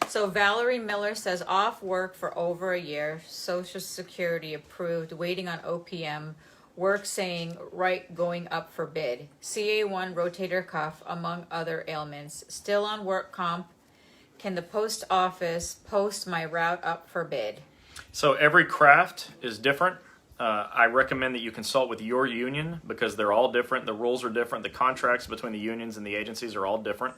So Valerie Miller says off work for over a year, Social Security approved, waiting on OPM, work saying right going up for bid, CA1 rotator cuff, among other ailments, still on work comp. Can the post office post my route up for bid? So every craft is different. I recommend that you consult with your union because they're all different. The rules are different. The contracts between the unions and the agencies are all different.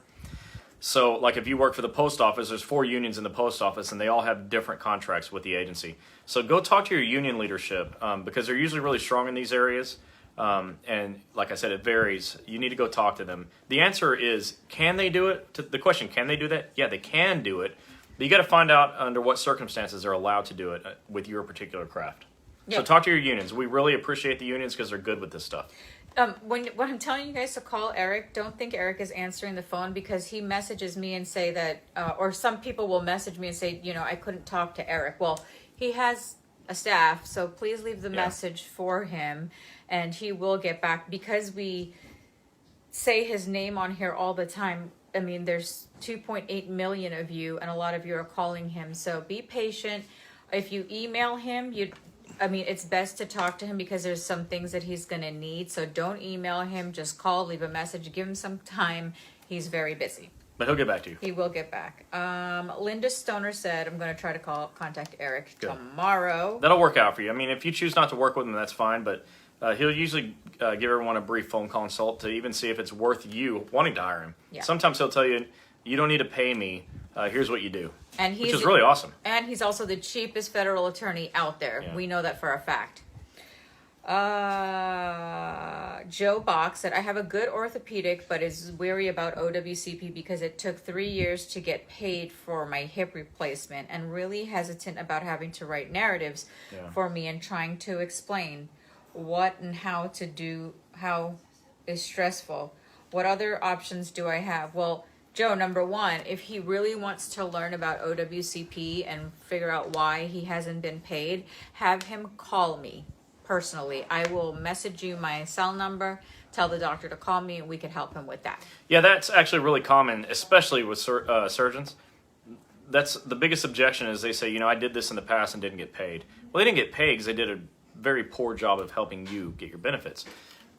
So like if you work for the post office, there's 4 unions in the post office and they all have different contracts with the agency. So go talk to your union leadership because they're usually really strong in these areas. And like I said, it varies. You need to go talk to them. The answer is, can they do it? To the question, can they do that? Yeah, they can do it. But you got to find out under what circumstances they're allowed to do it with your particular craft. Yeah. So talk to your unions. We really appreciate the unions because they're good with this stuff. When I'm telling you guys to call Eric, don't think Eric is answering the phone because he messages me and say that, or some people will message me and say, I couldn't talk to Eric. Well, he has a staff, so please leave the message for him and he will get back because we say his name on here all the time. I mean, there's 2.8 million of you and a lot of you are calling him. So be patient. If you email him, it's best to talk to him because there's some things that he's going to need. So don't email him. Just call, leave a message, give him some time. He's very busy. But he'll get back to you. He will get back. Linda Stoner said, I'm going to try to contact Eric tomorrow. That'll work out for you. I mean, if you choose not to work with him, that's fine. But he'll usually give everyone a brief phone consult to even see if it's worth you wanting to hire him. Yeah. Sometimes he'll tell you, you don't need to pay me. Here's what you do. Which is really awesome. And he's also the cheapest federal attorney out there. Yeah. We know that for a fact. Joe Bach said, I have a good orthopedic, but is weary about OWCP because it took 3 years to get paid for my hip replacement and really hesitant about having to write narratives for me and trying to explain what and how to do, how is stressful. What other options do I have? Well, Joe, number 1, if he really wants to learn about OWCP and figure out why he hasn't been paid, have him call me personally. I will message you my cell number, tell the doctor to call me, and we can help him with that. Yeah, that's actually really common, especially with surgeons. That's the biggest objection is they say, I did this in the past and didn't get paid. Well, they didn't get paid because they did a very poor job of helping you get your benefits.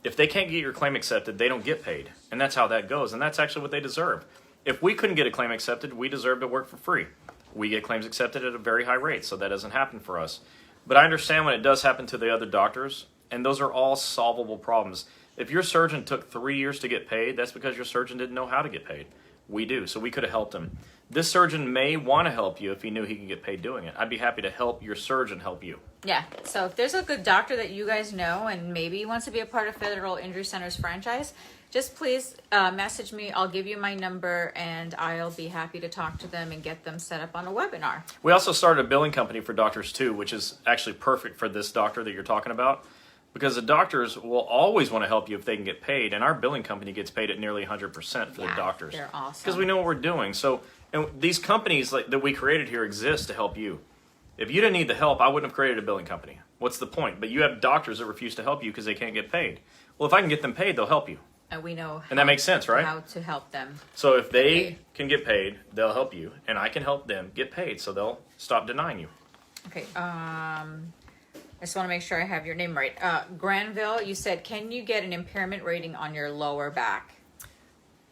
If they can't get your claim accepted, they don't get paid. And that's how that goes. And that's actually what they deserve. if we couldn't get a claim accepted, we deserve to work for free. We get claims accepted at a very high rate, so that doesn't happen for us. But I understand when it does happen to the other doctors, and those are all solvable problems. If your surgeon took 3 years to get paid, that's because your surgeon didn't know how to get paid. We do, so we could have helped him. This surgeon may want to help you if he knew he could get paid doing it. I'd be happy to help your surgeon help you. Yeah, so if there's a good doctor that you guys know and maybe he wants to be a part of Federal Injury Center's franchise, just please message me. I'll give you my number and I'll be happy to talk to them and get them set up on a webinar. We also started a billing company for doctors too, which is actually perfect for this doctor that you're talking about, because the doctors will always want to help you if they can get paid, and our billing company gets paid at nearly 100% for the doctors. They're awesome. Because we know what we're doing. So, and these companies that we created here exist to help you. If you didn't need the help, I wouldn't have created a billing company. What's the point? But you have doctors that refuse to help you because they can't get paid. Well, if I can get them paid, they'll help you. And we know And that makes sense, right? how to help them. So if they can get paid, they'll help you, and I can help them get paid, so they'll stop denying you. Okay, I just want to make sure I have your name right. Granville, you said, can you get an impairment rating on your lower back?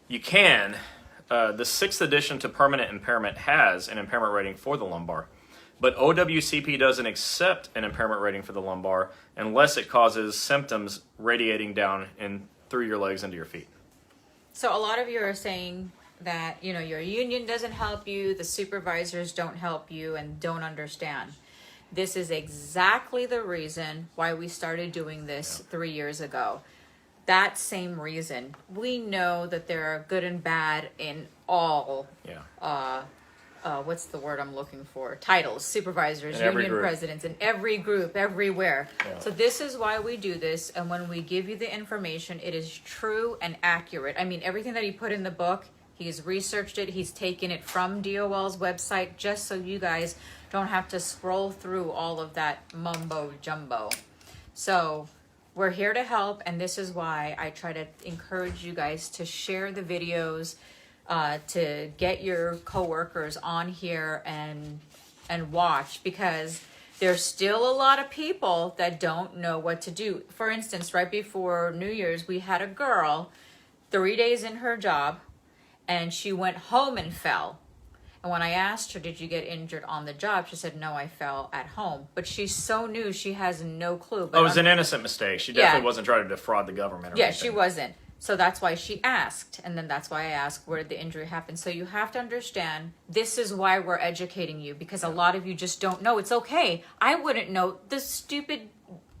You can. The 6th edition to permanent impairment has an impairment rating for the lumbar, but OWCP doesn't accept an impairment rating for the lumbar unless it causes symptoms radiating down and through your legs into your feet. So a lot of you are saying that, your union doesn't help you, the supervisors don't help you, and don't understand. This is exactly the reason why we started doing this 3 years ago. That same reason. We know that there are good and bad in all, what's the word I'm looking for? Titles, supervisors, union presidents, in every group, everywhere. Yeah. So this is why we do this, and when we give you the information, it is true and accurate. I mean, everything that he put in the book, he's researched it, he's taken it from DOL's website, just so you guys don't have to scroll through all of that mumbo jumbo. So we're here to help, and this is why I try to encourage you guys to share the videos, to get your coworkers on here and watch, because there's still a lot of people that don't know what to do. For instance, right before New Year's, we had a girl 3 days in her job, and she went home and fell. And when I asked her, did you get injured on the job? She said, no, I fell at home. But she's so new, she has no clue. But it was an innocent mistake. She definitely wasn't trying to defraud the government or anything. She wasn't. So that's why she asked. And then that's why I asked, where did the injury happen? So you have to understand, this is why we're educating you, because a lot of you just don't know. It's okay. I wouldn't know. The stupid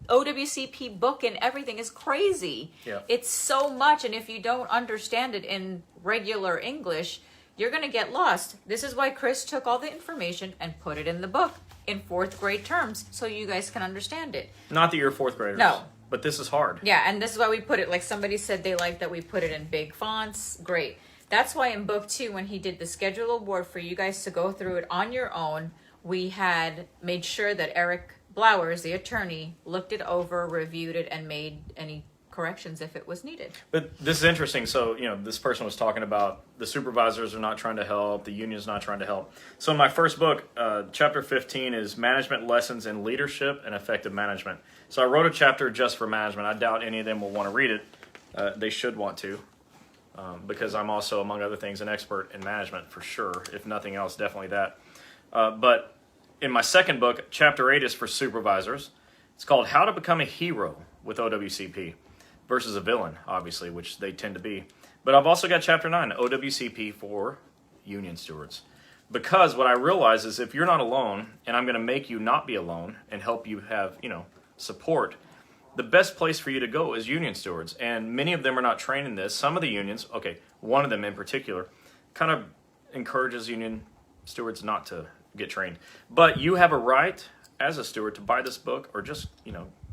OWCP book and everything is crazy. Yeah. It's so much. And if you don't understand it in regular English, you're going to get lost. This is why Chris took all the information and put it in the book in 4th grade terms, so you guys can understand it. Not that you're 4th graders. No. But this is hard. Yeah, and this is why we put it, like somebody said they like that we put it in big fonts. Great. That's why in book 2, when he did the schedule award for you guys to go through it on your own, we had made sure that Eric Blowers, the attorney, looked it over, reviewed it, and made any corrections if it was needed. But this is interesting. So, this person was talking about the supervisors are not trying to help, the union's not trying to help. So in my first book, chapter 15 is Management Lessons in Leadership and Effective Management. So I wrote a chapter just for management. I doubt any of them will want to read it. They should want to, because I'm also, among other things, an expert in management for sure. If nothing else, definitely that. But in my second book, chapter 8 is for supervisors. It's called How to Become a Hero with OWCP. Versus a villain, obviously, which they tend to be. But I've also got chapter 9, OWCP for union stewards. Because what I realize is if you're not alone, and I'm going to make you not be alone and help you have, support, the best place for you to go is union stewards. And many of them are not trained in this. Some of the unions, one of them in particular, kind of encourages union stewards not to get trained. But you have a right as a steward to buy this book or just,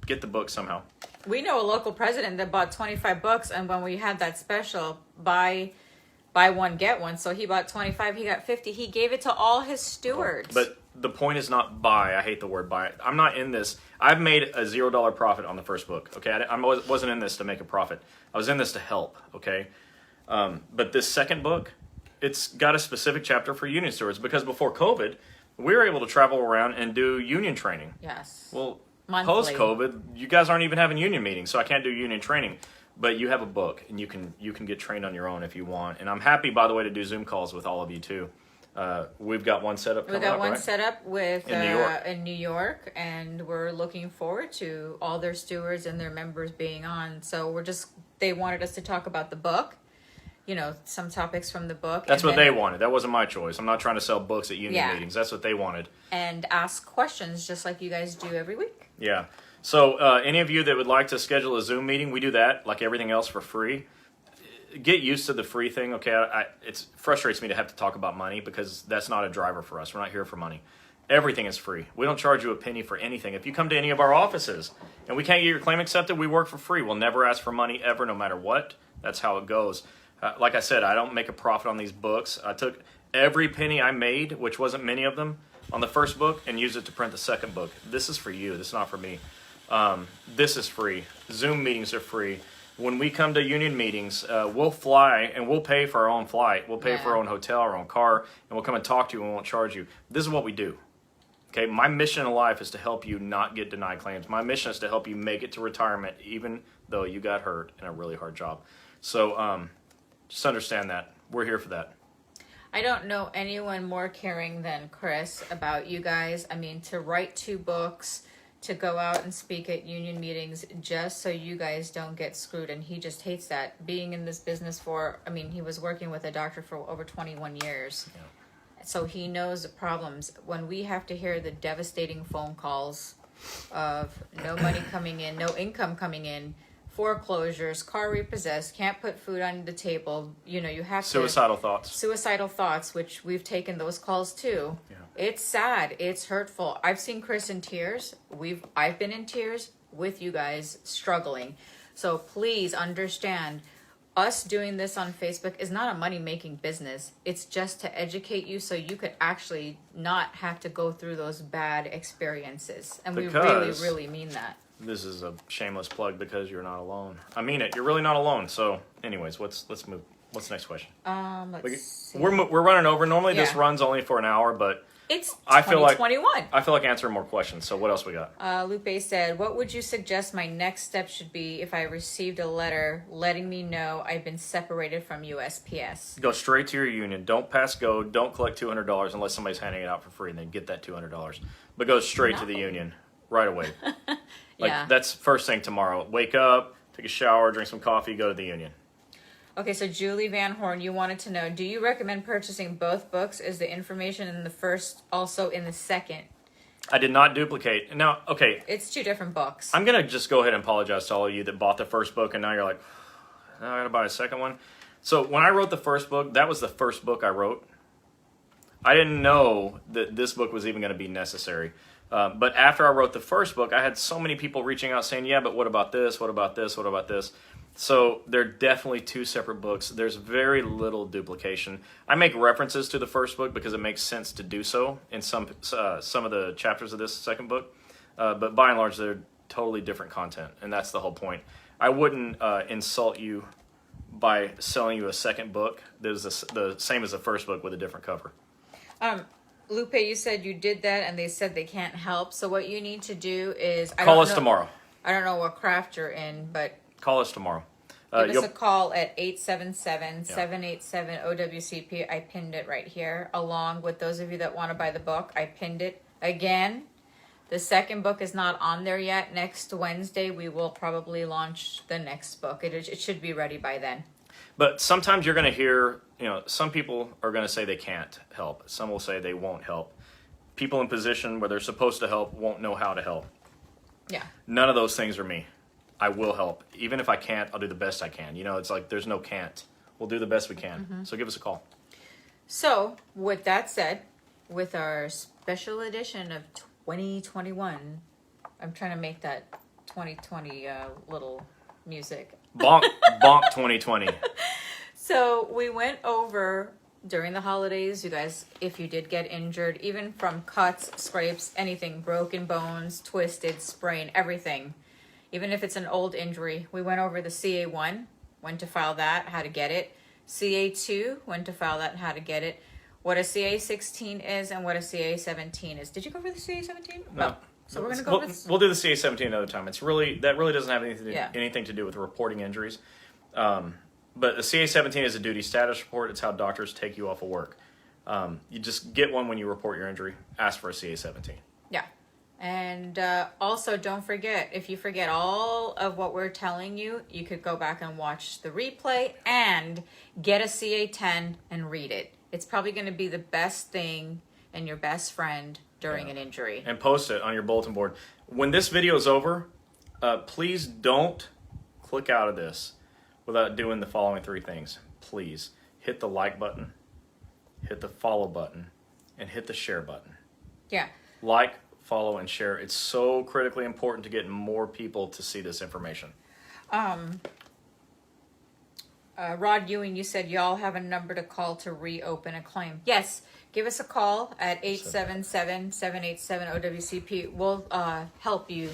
get the book somehow. We know a local president that bought 25 books, and when we had that special, buy one, get one, so he bought 25, he got 50. He gave it to all his stewards. But the point is not buy. I hate the word buy. I'm not in this. I've made a $0 profit on the first book, okay? I wasn't in this to make a profit. I was in this to help, okay? But this second book, it's got a specific chapter for union stewards, because before COVID, we were able to travel around and do union training. Yes. Well, monthly. Post-COVID, you guys aren't even having union meetings, so I can't do union training. But you have a book, and you can get trained on your own if you want. And I'm happy, by the way, to do Zoom calls with all of you too. We've got one set up coming up, We've got one right? set up with In New York, and we're looking forward to all their stewards and their members being on. So they wanted us to talk about the book, some topics from the book. That's what they wanted. That wasn't my choice. I'm not trying to sell books at union Yeah. meetings. That's what they wanted. And ask questions just like you guys do every week. Yeah. So any of you that would like to schedule a Zoom meeting, we do that like everything else for free. Get used to the free thing, okay? It frustrates me to have to talk about money because that's not a driver for us. We're not here for money. Everything is free. We don't charge you a penny for anything. If you come to any of our offices and we can't get your claim accepted, we work for free. We'll never ask for money ever, no matter what. That's how it goes. Like I said, I don't make a profit on these books. I took every penny I made, which wasn't many of them, on the first book and used it to print the second book. This is for you. This is not for me. This is free. Zoom meetings are free. When we come to union meetings, we'll fly and we'll pay for our own flight. We'll pay for our own hotel, our own car, and we'll come and talk to you and we won't charge you. This is what we do. Okay, my mission in life is to help you not get denied claims. My mission is to help you make it to retirement even though you got hurt in a really hard job. So just understand that. We're here for that. I don't know anyone more caring than Chris about you guys. I mean, to write 2 books, to go out and speak at union meetings just so you guys don't get screwed. And he just hates that. Being in this business he was working with a doctor for over 21 years. Yeah. So he knows the problems. When we have to hear the devastating phone calls of no money coming in, no income coming in, foreclosures, car repossessed, can't put food on the table, you have Suicidal thoughts, which we've taken those calls too. Yeah. It's sad. It's hurtful. I've seen Chris in tears. I've been in tears with you guys struggling. So please understand, us doing this on Facebook is not a money-making business. It's just to educate you so you could actually not have to go through those bad experiences. And we really, really mean that. This is a shameless plug because you're not alone. I mean it. You're really not alone. So anyways, let's move. What's the next question? Let's see. We're running over. Normally this Yeah. runs only for an hour, but it's I feel like 2021. I feel like answering more questions. So what else we got? Lupe said, what would you suggest my next step should be if I received a letter letting me know I've been separated from USPS? Go straight to your union. Don't pass go. Don't collect $200 unless somebody's handing it out for free and then get that $200. But go straight to the union right away. Yeah. That's first thing tomorrow. Wake up, take a shower, drink some coffee, go to the union. Okay, so Julie Van Horn, you wanted to know, do you recommend purchasing both books? Is the information in the first also in the second? I did not duplicate. Now, okay. It's 2 different books. I'm going to just go ahead and apologize to all of you that bought the first book and now you're like, now I got to buy a second one. So when I wrote the first book, that was the first book I wrote. I didn't know that this book was even going to be necessary. But after I wrote the first book, I had so many people reaching out saying, yeah, but what about this? What about this? What about this? So they're definitely 2 separate books. There's very little duplication. I make references to the first book because it makes sense to do so in some of the chapters of this second book. But by and large, they're totally different content, and that's the whole point. I wouldn't insult you by selling you a second book that is the same as the first book with a different cover. Lupe, you said you did that, and they said they can't help. So what you need to do is... Call us tomorrow. I don't know what craft you're in, but... Call us tomorrow. Give us a call at 877-787-OWCP. I pinned it right here. Along with those of you that want to buy the book, I pinned it again. The second book is not on there yet. Next Wednesday, we will probably launch the next book. It should be ready by then. But sometimes you're going to hear, some people are going to say they can't help. Some will say they won't help. People in position where they're supposed to help won't know how to help. Yeah. None of those things are me. I will help. Even if I can't, I'll do the best I can. It's like there's no can't. We'll do the best we can. Mm-hmm. So give us a call. So, with that said, with our special edition of 2021, I'm trying to make that 2020 little music. Bonk, bonk 2020. So, we went over during the holidays, you guys, if you did get injured, even from cuts, scrapes, anything, broken bones, twisted, sprain, everything. Even if it's an old injury, we went over the CA1, when to file that, how to get it. CA2, when to file that, and how to get it. What a CA16 is and what a CA17 is. Did you go over the CA17? No. So we're gonna go with. We'll do the CA-17 another time. That really doesn't have Yeah. anything to do with reporting injuries. But the CA-17 is a duty status report. It's how doctors take you off of work. You just get one when you report your injury. Ask for a CA-17. Yeah. And also, don't forget, if you forget all of what we're telling you, you could go back and watch the replay and get a CA-10 and read it. It's probably going to be the best thing and your best friend during an injury. And post it on your bulletin board. When this video is over, please don't click out of this without doing the following 3 things. Please hit the like button, hit the follow button, and hit the share button. Yeah. Like, follow, and share. It's so critically important to get more people to see this information. Rod Ewing, you said y'all have a number to call to reopen a claim. Yes, give us a call at 877-787-OWCP. We'll help you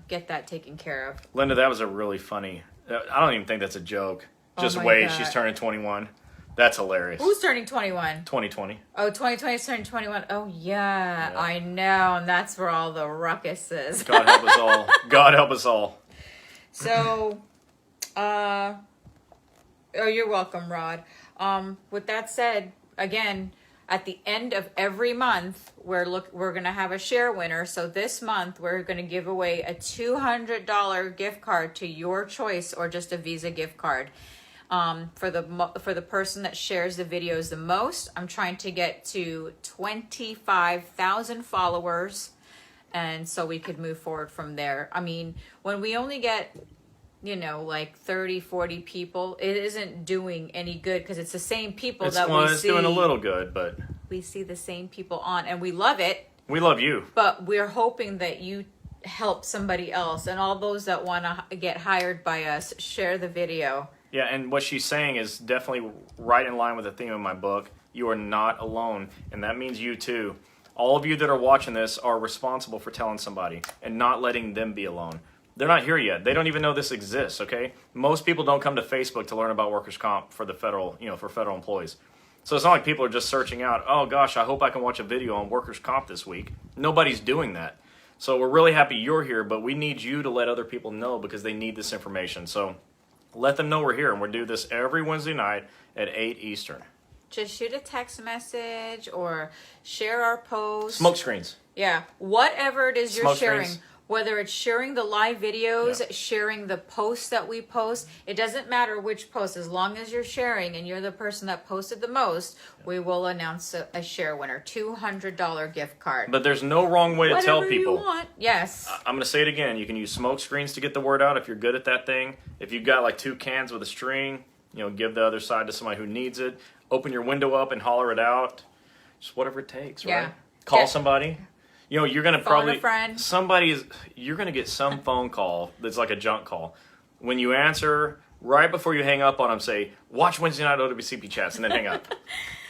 get that taken care of. Linda, that was a really funny... I don't even think that's a joke. Just my wait, God. she's turning 21. That's hilarious. Who's turning 21? 2020. Oh, 2020 is turning 21. Oh, yeah, I know. And that's where all the ruckus is. God help us all. God help us all. So, oh, you're welcome, Rod. With that said, again, at the end of every month, we're going to have a share winner. So this month, we're going to give away a $200 gift card to your choice or just a Visa gift card. For the person that shares the videos the most. I'm trying to get to 25,000 followers, and so we could move forward from there. I mean, when we only get, like 30, 40 people, it isn't doing any good because it's the same people that we see. It's doing a little good, but... We see the same people on, and we love it. We love you. But we're hoping that you help somebody else, and all those that want to get hired by us, share the video. Yeah, and what she's saying is definitely right in line with the theme of my book. You are not alone, and that means you too. All of you that are watching this are responsible for telling somebody and not letting them be alone. They're not here yet. They don't even know this exists, okay? Most people don't come to Facebook to learn about workers' comp for the federal, for federal employees. So it's not like people are just searching out, oh gosh, I hope I can watch a video on workers' comp this week. Nobody's doing that. So we're really happy you're here, but we need you to let other people know because they need this information. So let them know we're here, and we'll do this every Wednesday night at 8 Eastern. Just shoot a text message or share our post. Smoke screens. Yeah, whatever it is you're Smoke sharing. screens. Whether it's sharing the live videos, Yeah. sharing the posts that we post, it doesn't matter which post. As long as you're sharing and you're the person that posted the most, we will announce a share winner, $200 gift card. But there's no wrong way to tell Whatever people. you want. Yes. I'm going to say it again. You can use smoke screens to get the word out if you're good at that thing. If you've got like 2 cans with a string, give the other side to somebody who needs it. Open your window up and holler it out. Just whatever it takes, right? Yeah. Call somebody. You're going to Phone probably... a friend. You're going to get some phone call that's like a junk call. When you answer, right before you hang up on them, say, watch Wednesday night OWCP chats, and then hang up.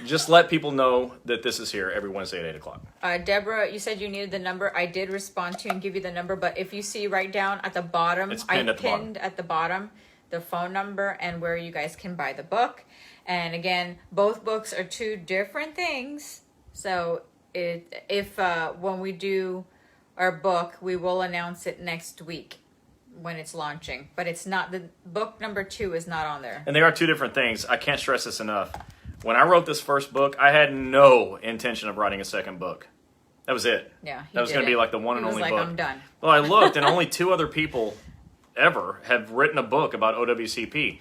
Just let people know that this is here every Wednesday at 8 o'clock. Deborah, you said you needed the number. I did respond to you and give you the number, but if you see right down at the bottom, It's pinned at the bottom the phone number and where you guys can buy the book. And again, both books are 2 different things. So if when we do our book, we will announce it next week when it's launching. But it's not, the book number 2 is not on there. And they are 2 different things. I can't stress this enough. When I wrote this first book, I had no intention of writing a second book. That was it. Yeah, that was going to be like the one and only book. I'm done. Well, I looked, and only 2 other people ever have written a book about OWCP.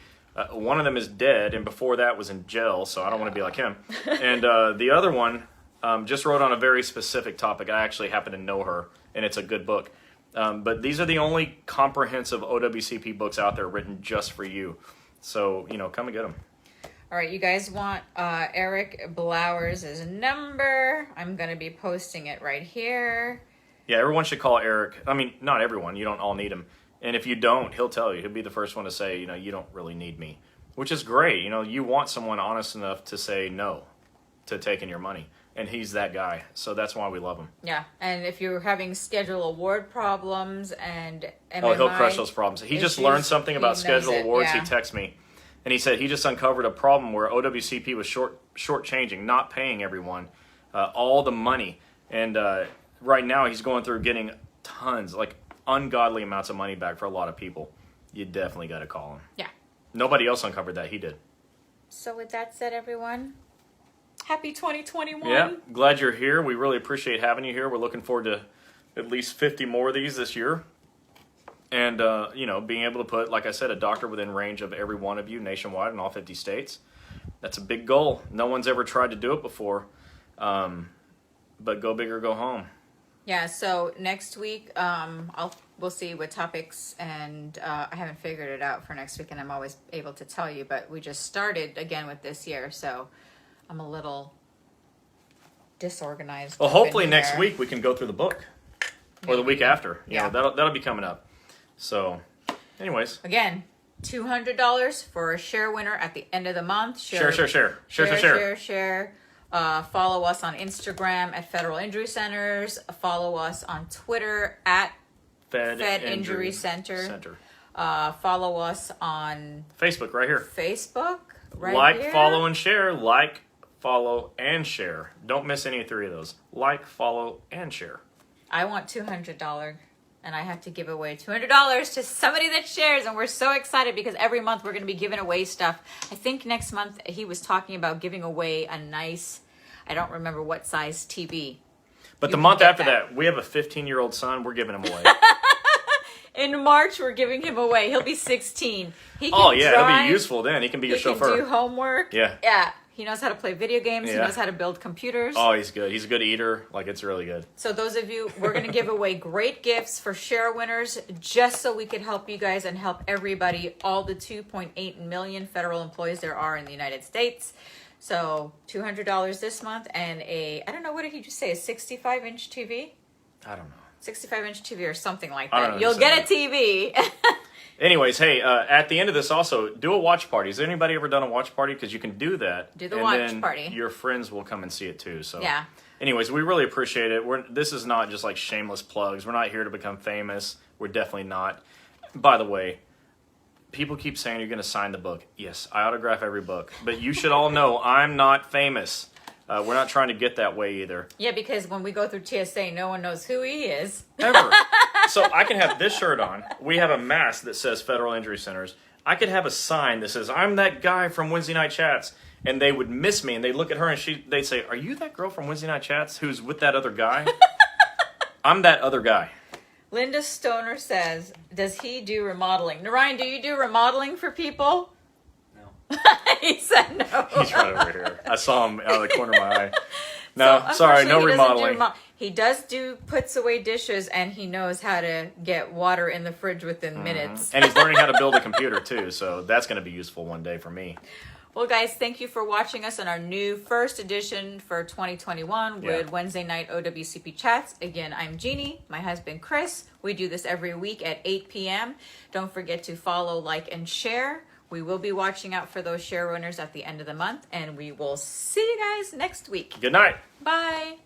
One of them is dead, and before that was in jail, so I don't want to be like him. And the other one just wrote on a very specific topic. I actually happen to know her, and it's a good book. But these are the only comprehensive OWCP books out there written just for you. So, come and get them. All right, you guys want Eric Blowers' number. I'm going to be posting it right here. Yeah, everyone should call Eric. I mean, not everyone. You don't all need him. And if you don't, he'll tell you. He'll be the first one to say, you don't really need me. Which is great. You want someone honest enough to say no to taking your money. And he's that guy. So that's why we love him. Yeah, and if you're having schedule award problems and MMI he'll crush those problems. He just learned something about schedule awards. Yeah. He texted me. And he said he just uncovered a problem where OWCP was shortchanging, not paying everyone all the money. And right now he's going through getting tons, like ungodly amounts of money back for a lot of people. You definitely got to call him. Yeah. Nobody else uncovered that. He did. So with that said, everyone, happy 2021. Yeah, glad you're here. We really appreciate having you here. We're looking forward to at least 50 more of these this year. And, being able to put, like I said, a doctor within range of every one of you nationwide in all 50 states. That's a big goal. No one's ever tried to do it before. But go big or go home. Yeah, so next week, we'll see what topics, and I haven't figured it out for next week, and I'm always able to tell you, but we just started again with this year, so I'm a little disorganized. Well, hopefully next week we can go through the book, or the week after. You Yeah. know, that'll be coming up. So, anyways. Again, $200 for a share winner at the end of the month. Share. Follow us on Instagram at Federal Injury Centers. Follow us on Twitter at Fed Injury Center. Follow us on Facebook right here. Facebook right Like, here. follow, and share. Like, follow, and share. Don't miss any three of those. Like, follow, and share. I want $200. And I have to give away $200 to somebody that shares. And we're so excited because every month we're going to be giving away stuff. I think next month he was talking about giving away a nice, I don't remember what size TV. But You the can month get after that, we have a 15-year-old son. We're giving him away. In March, we're giving him away. He'll be 16. He can Oh, yeah. drive, It'll be useful then. He can be your he chauffeur. can do homework. Yeah. Yeah. He knows how to play video games. He Yeah. knows how to build computers. Oh, he's good. He's a good eater. Like, it's really good. So those of you, we're going to give away great gifts for share winners just so we could help you guys and help everybody, all the 2.8 million federal employees there are in the United States. So $200 this month and I don't know, what did he just say, a 65-inch TV? I don't know. 65-inch TV or something like I that. don't You'll get a understand TV. Anyways, hey, at the end of this also, do a watch party. Has anybody ever done a watch party? Because you can do that. Do the and watch then party. Your friends will come and see it too. So Yeah. Anyways, we really appreciate it. This is not just like shameless plugs. We're not here to become famous. We're definitely not. By the way, people keep saying you're going to sign the book. Yes, I autograph every book. But you should all know I'm not famous. We're not trying to get that way either. Yeah, because when we go through TSA, no one knows who he is. Ever. So I can have this shirt on. We have a mask that says Federal Injury Centers. I could have a sign that says, I'm that guy from Wednesday Night Chats. And they would miss me, and they look at her, and they'd say, are you that girl from Wednesday Night Chats who's with that other guy? I'm that other guy. Linda Stoner says, does he do remodeling? Narayan, do you do remodeling for people? No. He said no. He's right over here. I saw him out of the corner of my eye. No, So, sorry, no unfortunately, he doesn't do remodeling. He does puts away dishes, and he knows how to get water in the fridge within minutes. And he's learning how to build a computer, too, so that's going to be useful one day for me. Well, guys, thank you for watching us on our new first edition for 2021 with Wednesday night OWCP Chats. Again, I'm Jeannie, my husband Chris. We do this every week at 8 p.m. Don't forget to follow, like, and share. We will be watching out for those share winners at the end of the month, and we will see you guys next week. Good night. Bye.